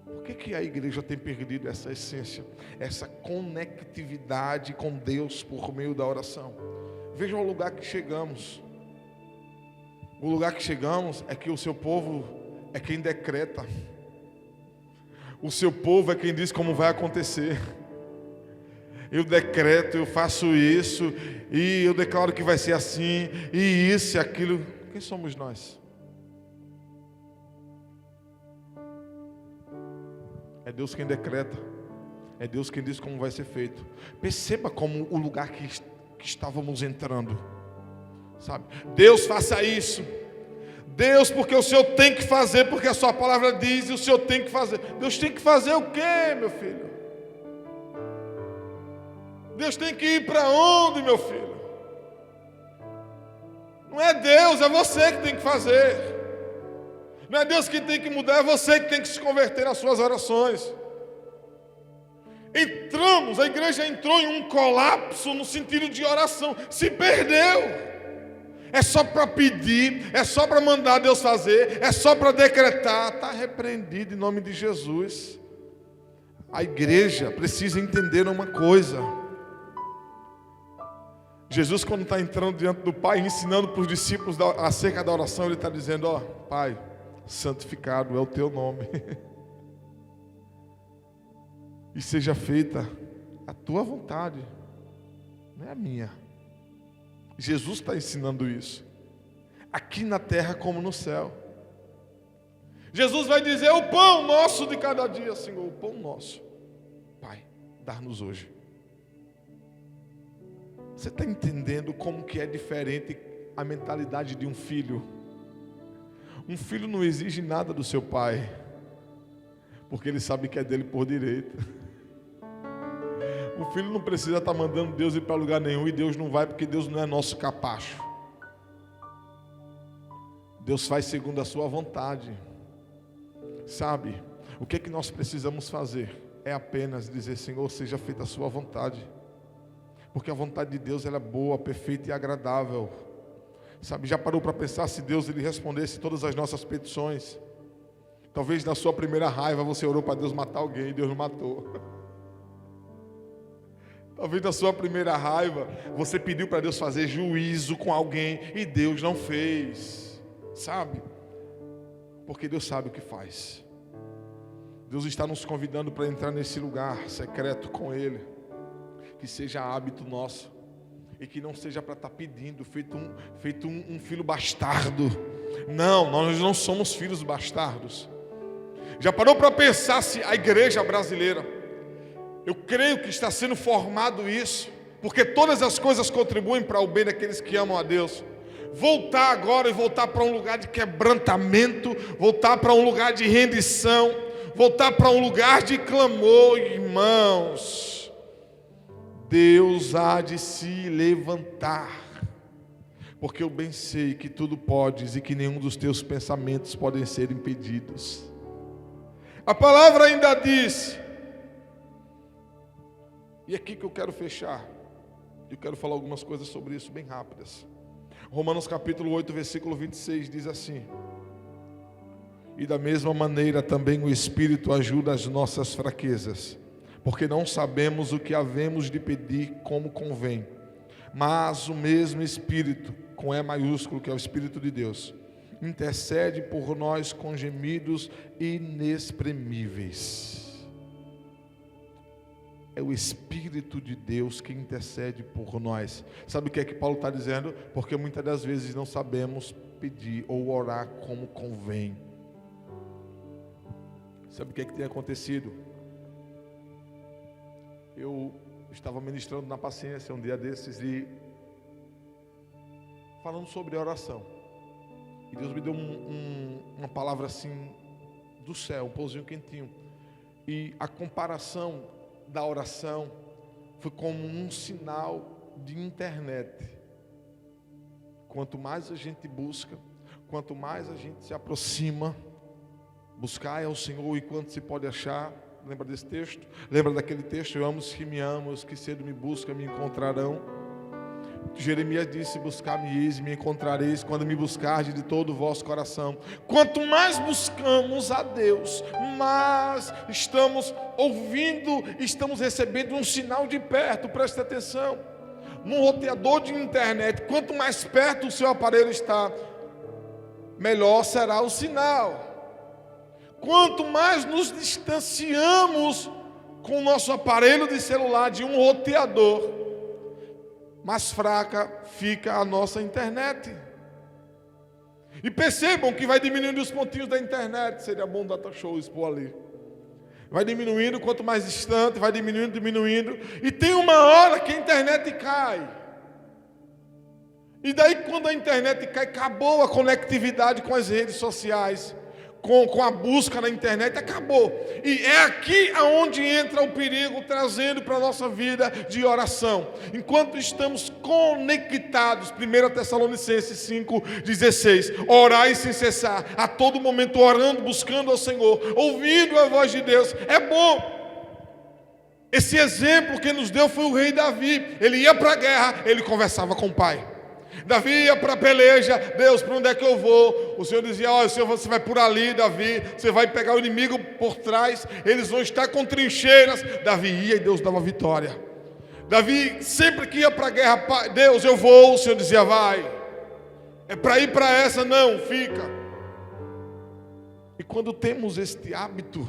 Por que a igreja tem perdido essa essência, essa conectividade com Deus por meio da oração? Veja o lugar que chegamos. O lugar que chegamos é que o seu povo é quem decreta. O seu povo é quem diz como vai acontecer. Eu decreto, eu faço isso, e eu declaro que vai ser assim, e isso e aquilo. Quem somos nós? É Deus quem decreta, é Deus quem diz como vai ser feito. Perceba como o lugar que estávamos entrando, sabe? Deus, faça isso. Deus, porque o Senhor tem que fazer, porque a sua palavra diz, e o Senhor tem que fazer. Deus tem que fazer o quê, meu filho? Deus tem que ir para onde, meu filho? Não é Deus, é você que tem que fazer. Não é Deus que tem que mudar, é você que tem que se converter nas suas orações. A igreja entrou em um colapso no sentido de oração, se perdeu. É só para pedir, é só para mandar Deus fazer, é só para decretar. Está repreendido em nome de Jesus. A igreja precisa entender uma coisa. Jesus, quando está entrando diante do Pai, ensinando para os discípulos acerca da oração, Ele está dizendo, ó, Pai, santificado é o Teu nome. E seja feita a Tua vontade, não é a minha. Jesus está ensinando isso, aqui na terra como no céu. Jesus vai dizer, o pão nosso de cada dia, Senhor, o pão nosso, Pai, dá-nos hoje. Você está entendendo como que é diferente a mentalidade de um filho? Um filho não exige nada do seu pai, porque ele sabe que é dele por direito. O filho não precisa estar mandando Deus ir para lugar nenhum, e Deus não vai, porque Deus não é nosso capacho. Deus faz segundo a sua vontade. Sabe, o que é que nós precisamos fazer? É apenas dizer, Senhor, seja feita a sua vontade. Porque a vontade de Deus ela é boa, perfeita e agradável. Sabe, já parou para pensar se Deus ele respondesse todas as nossas petições? Talvez na sua primeira raiva você orou para Deus matar alguém e Deus não matou. Talvez na sua primeira raiva você pediu para Deus fazer juízo com alguém e Deus não fez. Sabe? Porque Deus sabe o que faz. Deus está nos convidando para entrar nesse lugar secreto com Ele. Que seja hábito nosso, e que não seja para estar pedindo, feito um filho bastardo. Não, nós não somos filhos bastardos. Já parou para pensar se a igreja brasileira, eu creio que está sendo formado isso, porque todas as coisas contribuem para o bem daqueles que amam a Deus. Voltar agora e voltar para um lugar de quebrantamento, voltar para um lugar de rendição, voltar para um lugar de clamor, irmãos. Deus há de se levantar, porque eu bem sei que tudo podes e que nenhum dos teus pensamentos podem ser impedidos. A palavra ainda diz, e aqui que eu quero fechar, eu quero falar algumas coisas sobre isso bem rápidas. Romanos capítulo 8, versículo 26 diz assim: e da mesma maneira também o Espírito ajuda as nossas fraquezas, porque não sabemos o que havemos de pedir como convém, mas o mesmo Espírito, com E maiúsculo, que é o Espírito de Deus, intercede por nós com gemidos inexprimíveis. É o Espírito de Deus que intercede por nós. Sabe o que é que Paulo está dizendo? Porque muitas das vezes não sabemos pedir ou orar como convém. Sabe o que é que tem acontecido? Eu estava ministrando na paciência um dia desses e falando sobre oração. E Deus me deu uma palavra assim do céu, um pãozinho quentinho. E a comparação da oração foi como um sinal de internet. Quanto mais a gente busca, quanto mais a gente se aproxima, buscar é o Senhor enquanto se pode achar. Lembra desse texto? Lembra daquele texto? Eu amo os que me amam, os que cedo me buscam me encontrarão. Jeremias disse: buscar-me-eis e me encontrareis quando me buscardes de todo o vosso coração. Quanto mais buscamos a Deus, mais estamos ouvindo, estamos recebendo um sinal de perto. Presta atenção, num roteador de internet, quanto mais perto o seu aparelho está, melhor será o sinal. Quanto mais nos distanciamos com o nosso aparelho de celular de um roteador, mais fraca fica a nossa internet. E percebam que vai diminuindo os pontinhos da internet. Seria bom o Data Show expor ali. Vai diminuindo, quanto mais distante, vai diminuindo. E tem uma hora que a internet cai. E daí quando a internet cai, acabou a conectividade com as redes sociais, com a busca na internet, acabou. E é aqui aonde entra o perigo, trazendo para a nossa vida de oração. Enquanto estamos conectados, 1 Tessalonicenses 5,16, orai sem cessar, a todo momento orando, buscando ao Senhor, ouvindo a voz de Deus, é bom. Esse exemplo que nos deu foi o rei Davi. Ele ia para a guerra, ele conversava com o pai. Davi ia para a peleja. Deus, para onde é que eu vou? O Senhor dizia: olha, você vai por ali, Davi. Você vai pegar o inimigo por trás. Eles vão estar com trincheiras. Davi ia e Deus dava vitória. Davi sempre que ia para a guerra: Deus, eu vou. O Senhor dizia: vai. É para ir para essa? Não, fica. E quando temos este hábito,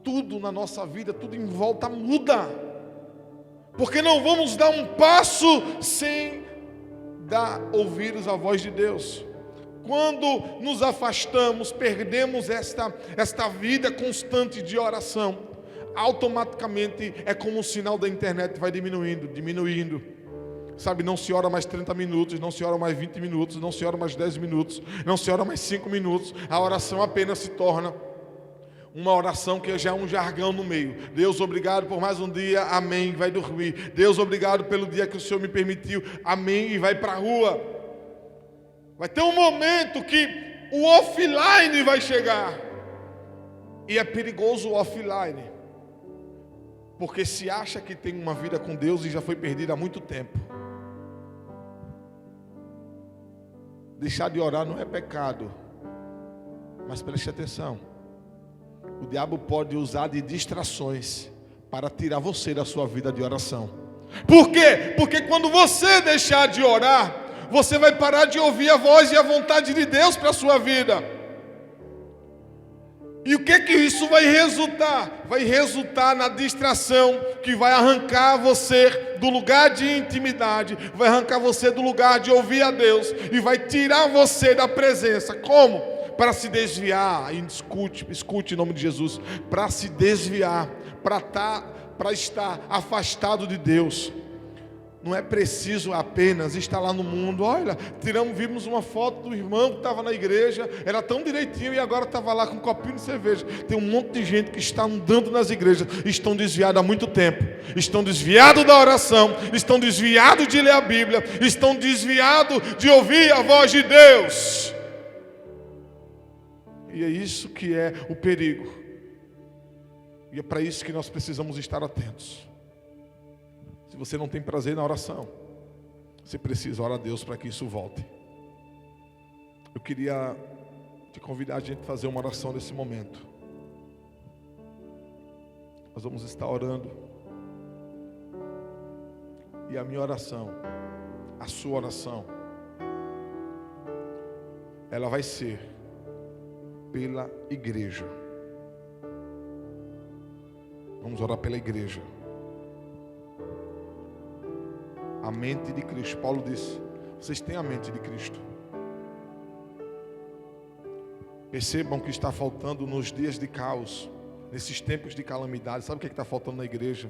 tudo na nossa vida, tudo em volta muda. Porque não vamos dar um passo sem ouvirmos a voz de Deus. Quando nos afastamos, perdemos esta vida constante de oração, automaticamente é como o sinal da internet vai diminuindo. Sabe, não se ora mais 30 minutos, não se ora mais 20 minutos, não se ora mais 10 minutos, não se ora mais 5 minutos. A oração apenas se torna uma oração que já é um jargão no meio. Deus, obrigado por mais um dia, amém, vai dormir. Deus, obrigado pelo dia que o Senhor me permitiu, amém, e vai para a rua. Vai ter um momento que o offline vai chegar. E é perigoso o offline, porque se acha que tem uma vida com Deus e já foi perdida há muito tempo. Deixar de orar não é pecado, mas preste atenção. O diabo pode usar de distrações para tirar você da sua vida de oração. Por quê? Porque quando você deixar de orar, você vai parar de ouvir a voz e a vontade de Deus para a sua vida. E o que isso vai resultar? Vai resultar na distração que vai arrancar você do lugar de intimidade, vai arrancar você do lugar de ouvir a Deus e vai tirar você da presença. Como? para se desviar, e escute em nome de Jesus, para se desviar, para estar afastado de Deus. Não é preciso apenas estar lá no mundo. Olha, vimos uma foto do irmão que estava na igreja, era tão direitinho e agora estava lá com um copinho de cerveja. Tem um monte de gente que está andando nas igrejas, estão desviados há muito tempo, estão desviados da oração, estão desviados de ler a Bíblia, estão desviados de ouvir a voz de Deus. E é isso que é o perigo. E é para isso que nós precisamos estar atentos. Se você não tem prazer na oração, você precisa orar a Deus para que isso volte. Eu queria te convidar a gente a fazer uma oração nesse momento. Nós vamos estar orando. E a minha oração, a sua oração, ela vai ser pela igreja. Vamos orar pela igreja. A mente de Cristo. Paulo disse: vocês têm a mente de Cristo. Percebam que está faltando nos dias de caos, nesses tempos de calamidade. Sabe o que está faltando na igreja?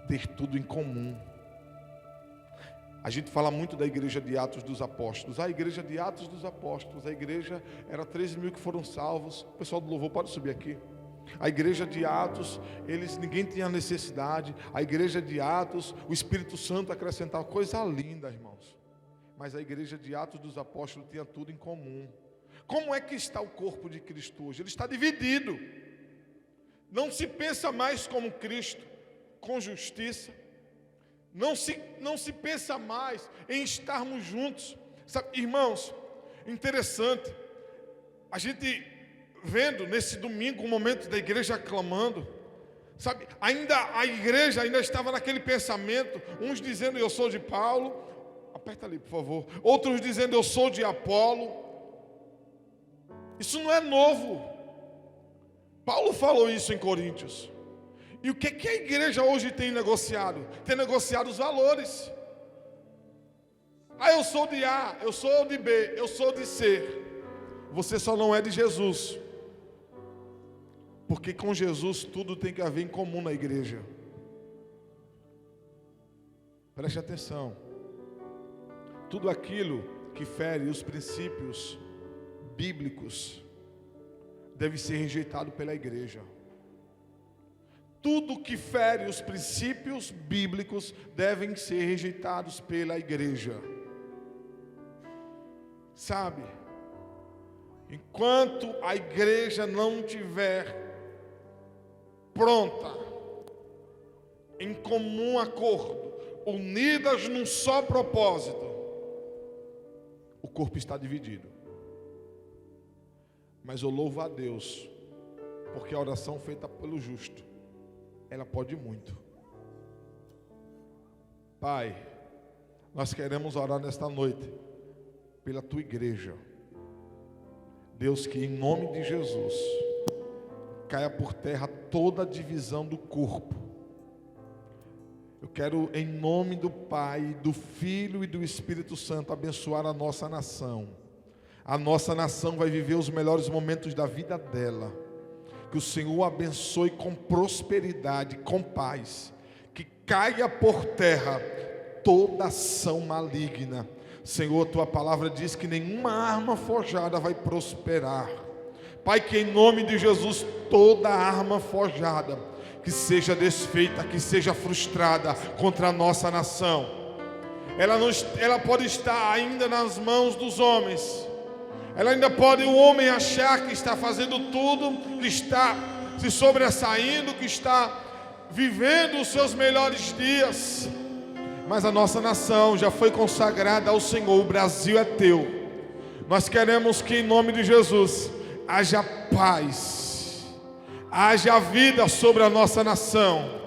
Ter tudo em comum. A gente fala muito da igreja de Atos dos Apóstolos. A igreja de Atos dos Apóstolos, a igreja era 13 mil que foram salvos. O pessoal do louvor pode subir aqui. A igreja de Atos, ninguém tinha necessidade. A igreja de Atos, o Espírito Santo acrescentava. Coisa linda, irmãos. Mas a igreja de Atos dos Apóstolos tinha tudo em comum. Como é que está o corpo de Cristo hoje? Ele está dividido. Não se pensa mais como Cristo, com justiça. Não se pensa mais em estarmos juntos. Sabe, irmãos, interessante. A gente vendo nesse domingo um momento da igreja aclamando, sabe, a igreja ainda estava naquele pensamento, uns dizendo eu sou de Paulo, aperta ali por favor, outros dizendo eu sou de Apolo. Isso não é novo. Paulo falou isso em Coríntios. E o que a igreja hoje tem negociado? Tem negociado os valores. Eu sou de A, eu sou de B, eu sou de C. Você só não é de Jesus. Porque com Jesus tudo tem que haver em comum na igreja. Preste atenção. Tudo aquilo que fere os princípios bíblicos deve ser rejeitado pela igreja. Tudo que fere os princípios bíblicos devem ser rejeitados pela igreja. Sabe? Enquanto a igreja não tiver pronta, em comum acordo, unidas num só propósito, o corpo está dividido. Mas eu louvo a Deus, porque a oração feita pelo justo, ela pode muito. Pai, nós queremos orar nesta noite pela tua igreja. Deus, que em nome de Jesus caia por terra toda a divisão do corpo. Eu quero, em nome do Pai, do Filho e do Espírito Santo, abençoar a nossa nação. A nossa nação vai viver os melhores momentos da vida dela. Que o Senhor abençoe com prosperidade, com paz. Que caia por terra toda ação maligna. Senhor, tua palavra diz que nenhuma arma forjada vai prosperar. Pai, que em nome de Jesus toda arma forjada que seja desfeita, que seja frustrada contra a nossa nação. Ela pode estar ainda nas mãos dos homens. Ela ainda pode o homem achar que está fazendo tudo, que está se sobressaindo, que está vivendo os seus melhores dias. Mas a nossa nação já foi consagrada ao Senhor. O Brasil é teu. Nós queremos que em nome de Jesus haja paz, haja vida sobre a nossa nação.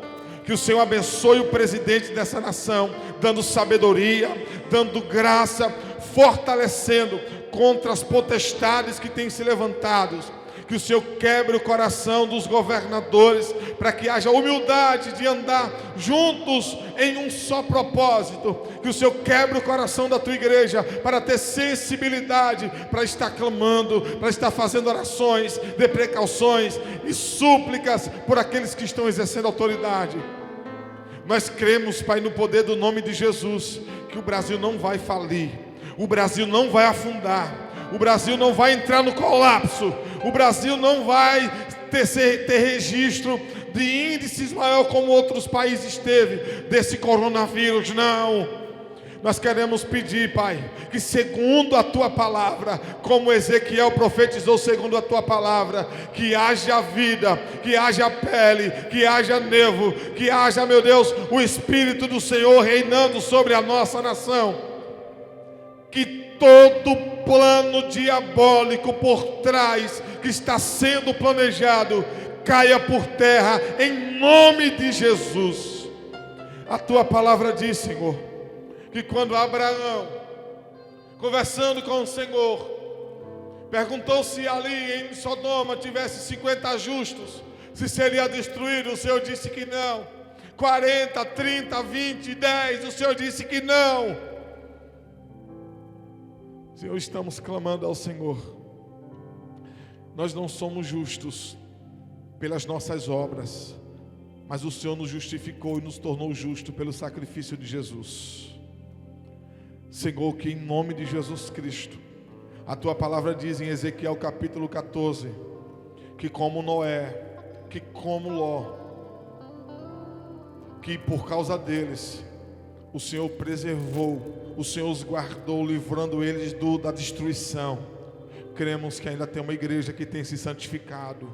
Que o Senhor abençoe o presidente dessa nação, dando sabedoria, dando graça, fortalecendo contra as potestades que têm se levantado. Que o Senhor quebre o coração dos governadores, para que haja humildade de andar juntos em um só propósito. Que o Senhor quebre o coração da tua igreja, para ter sensibilidade, para estar clamando, para estar fazendo orações de precauções e súplicas por aqueles que estão exercendo autoridade. Nós cremos, Pai, no poder do nome de Jesus, que o Brasil não vai falir, o Brasil não vai afundar, o Brasil não vai entrar no colapso, o Brasil não vai ter registro de índices maior como outros países teve desse coronavírus, não. Nós queremos pedir, Pai, que segundo a Tua palavra, como Ezequiel profetizou segundo a Tua palavra, que haja vida, que haja pele, que haja nevo, que haja, meu Deus, o Espírito do Senhor reinando sobre a nossa nação. Que todo plano diabólico por trás, que está sendo planejado, caia por terra, em nome de Jesus. A Tua palavra diz, Senhor, que quando Abraão, conversando com o Senhor, perguntou se ali em Sodoma tivesse 50 justos, se seria destruído, o Senhor disse que não. 40, 30, 20, 10, o Senhor disse que não. Senhor, estamos clamando ao Senhor. Nós não somos justos pelas nossas obras, mas o Senhor nos justificou e nos tornou justos pelo sacrifício de Jesus. Senhor, que em nome de Jesus Cristo, a Tua palavra diz em Ezequiel capítulo 14, que como Noé, que como Ló, que por causa deles, o Senhor preservou, o Senhor os guardou, livrando eles da destruição. Cremos que ainda tem uma igreja que tem se santificado,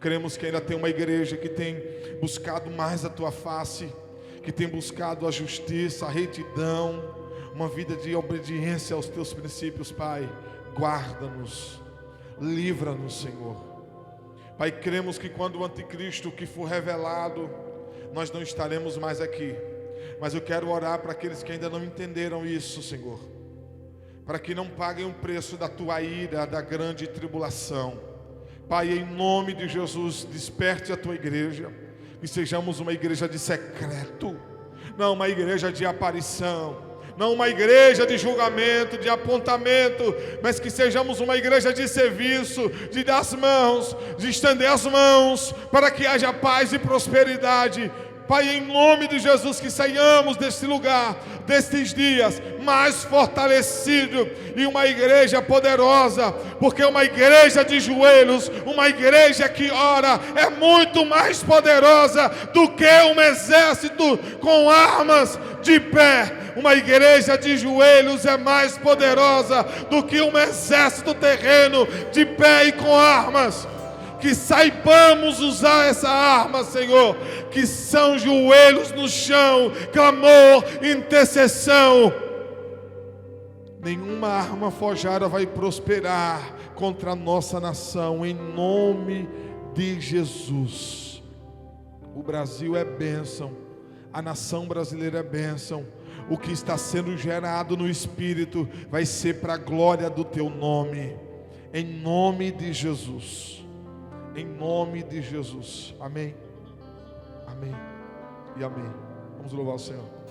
cremos que ainda tem uma igreja que tem buscado mais a Tua face, que tem buscado a justiça, a retidão, uma vida de obediência aos Teus princípios. Pai, guarda-nos, livra-nos, Senhor. Pai, cremos que quando o anticristo que for revelado, nós não estaremos mais aqui. Mas eu quero orar para aqueles que ainda não entenderam isso, Senhor, para que não paguem o preço da Tua ira, da grande tribulação. Pai, em nome de Jesus, desperte a Tua igreja, que sejamos uma igreja de secreto, não uma igreja de aparição, não uma igreja de julgamento, de apontamento, mas que sejamos uma igreja de serviço, de dar as mãos, de estender as mãos, para que haja paz e prosperidade. Pai, em nome de Jesus, que saiamos deste lugar, destes dias, mais fortalecido, e uma igreja poderosa, porque uma igreja de joelhos, uma igreja que ora, é muito mais poderosa do que um exército com armas de pé. Uma igreja de joelhos é mais poderosa do que um exército terreno de pé e com armas. Que saibamos usar essa arma, Senhor, que são joelhos no chão, clamor, intercessão. Nenhuma arma forjada vai prosperar contra a nossa nação, em nome de Jesus. O Brasil é bênção, a nação brasileira é bênção. O que está sendo gerado no Espírito vai ser para a glória do Teu nome, em nome de Jesus. Em nome de Jesus, amém, amém e amém. Vamos louvar o Senhor.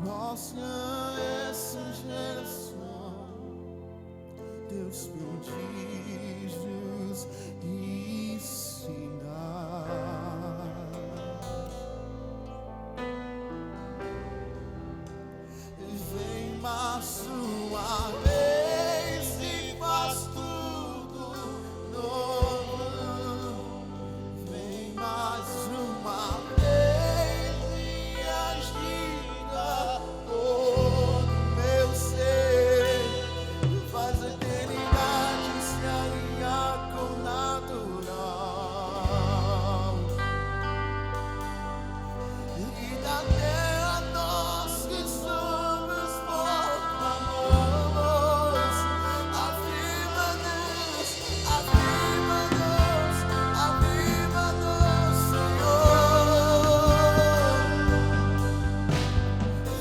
Mostra essa geração teus prodígios ensinar. Vem mais uma vez e faz tudo novo. Vem mais uma vez e agita todo meu ser. Faz a eternidade se alinhar com o natural. E da terra nós que somos porta-voz, aviva-nos, aviva-nos, aviva-nos, Senhor.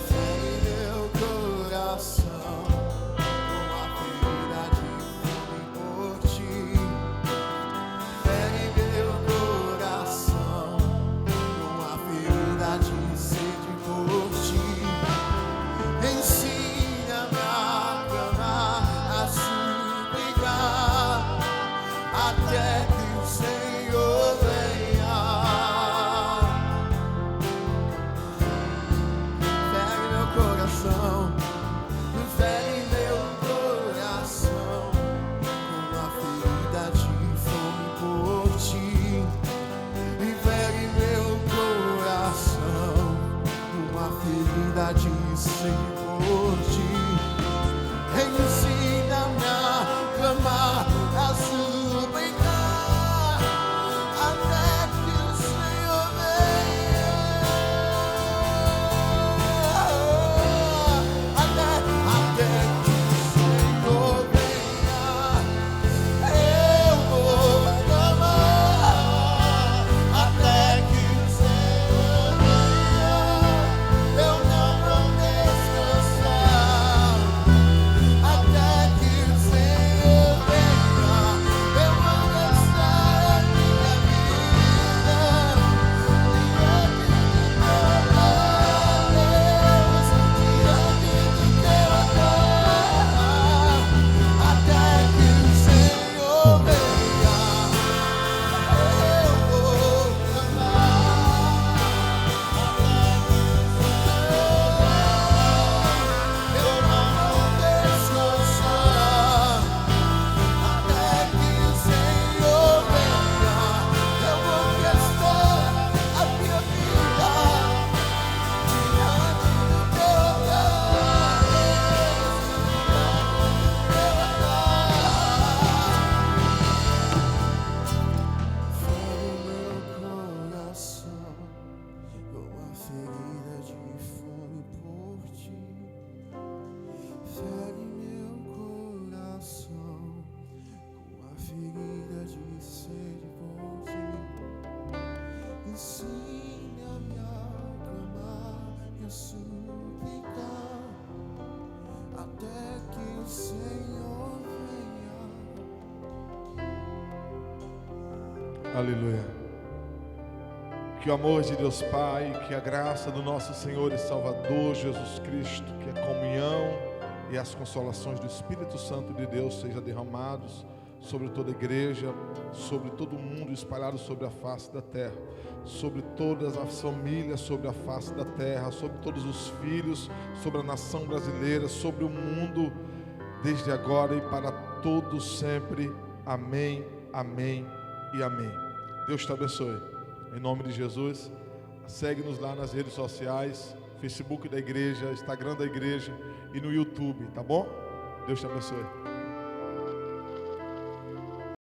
Fere meu coração com a ferida de fome por ti. Fere meu coração com a ferida de sede por ti. Ensina-me a clamar, a suplicar, até que o Senhor venha. Fere meu coração, fere meu coração com a ferida de fome por ti. E fere meu coração uma ferida de sede por ti. Ensina-me a clamar, a suplicar, até que o Senhor venha. Até que o Senhor venha. Eu vou clamar até que o Senhor venha. Eu não vou descansar até que o Senhor venha. Eu vou gastar a minha vida diante do teu Deus, diante do teu altar, até que o Senhor venha. Eu vou clamar eu não vou descansar até que o Senhor venha. Eu vou gastar a minha vida diante do teu altar, fere meu coração com a ferida de fome por ti. Fere meu coração com a ferida de sede por ti. Ensina-me a clamar e a suplicar até que o Senhor venha. Aleluia. Que o amor de Deus Pai, que a graça do nosso Senhor e Salvador Jesus Cristo, que a comunhão e as consolações do Espírito Santo de Deus sejam derramados sobre toda a igreja, sobre todo o mundo espalhado sobre a face da terra, sobre todas as famílias sobre a face da terra, sobre todos os filhos, sobre a nação brasileira, sobre o mundo, desde agora e para todos sempre. Amém, amém e amém. Deus te abençoe. Em nome de Jesus, segue-nos lá nas redes sociais, Facebook da igreja, Instagram da igreja e no YouTube, tá bom? Deus te abençoe.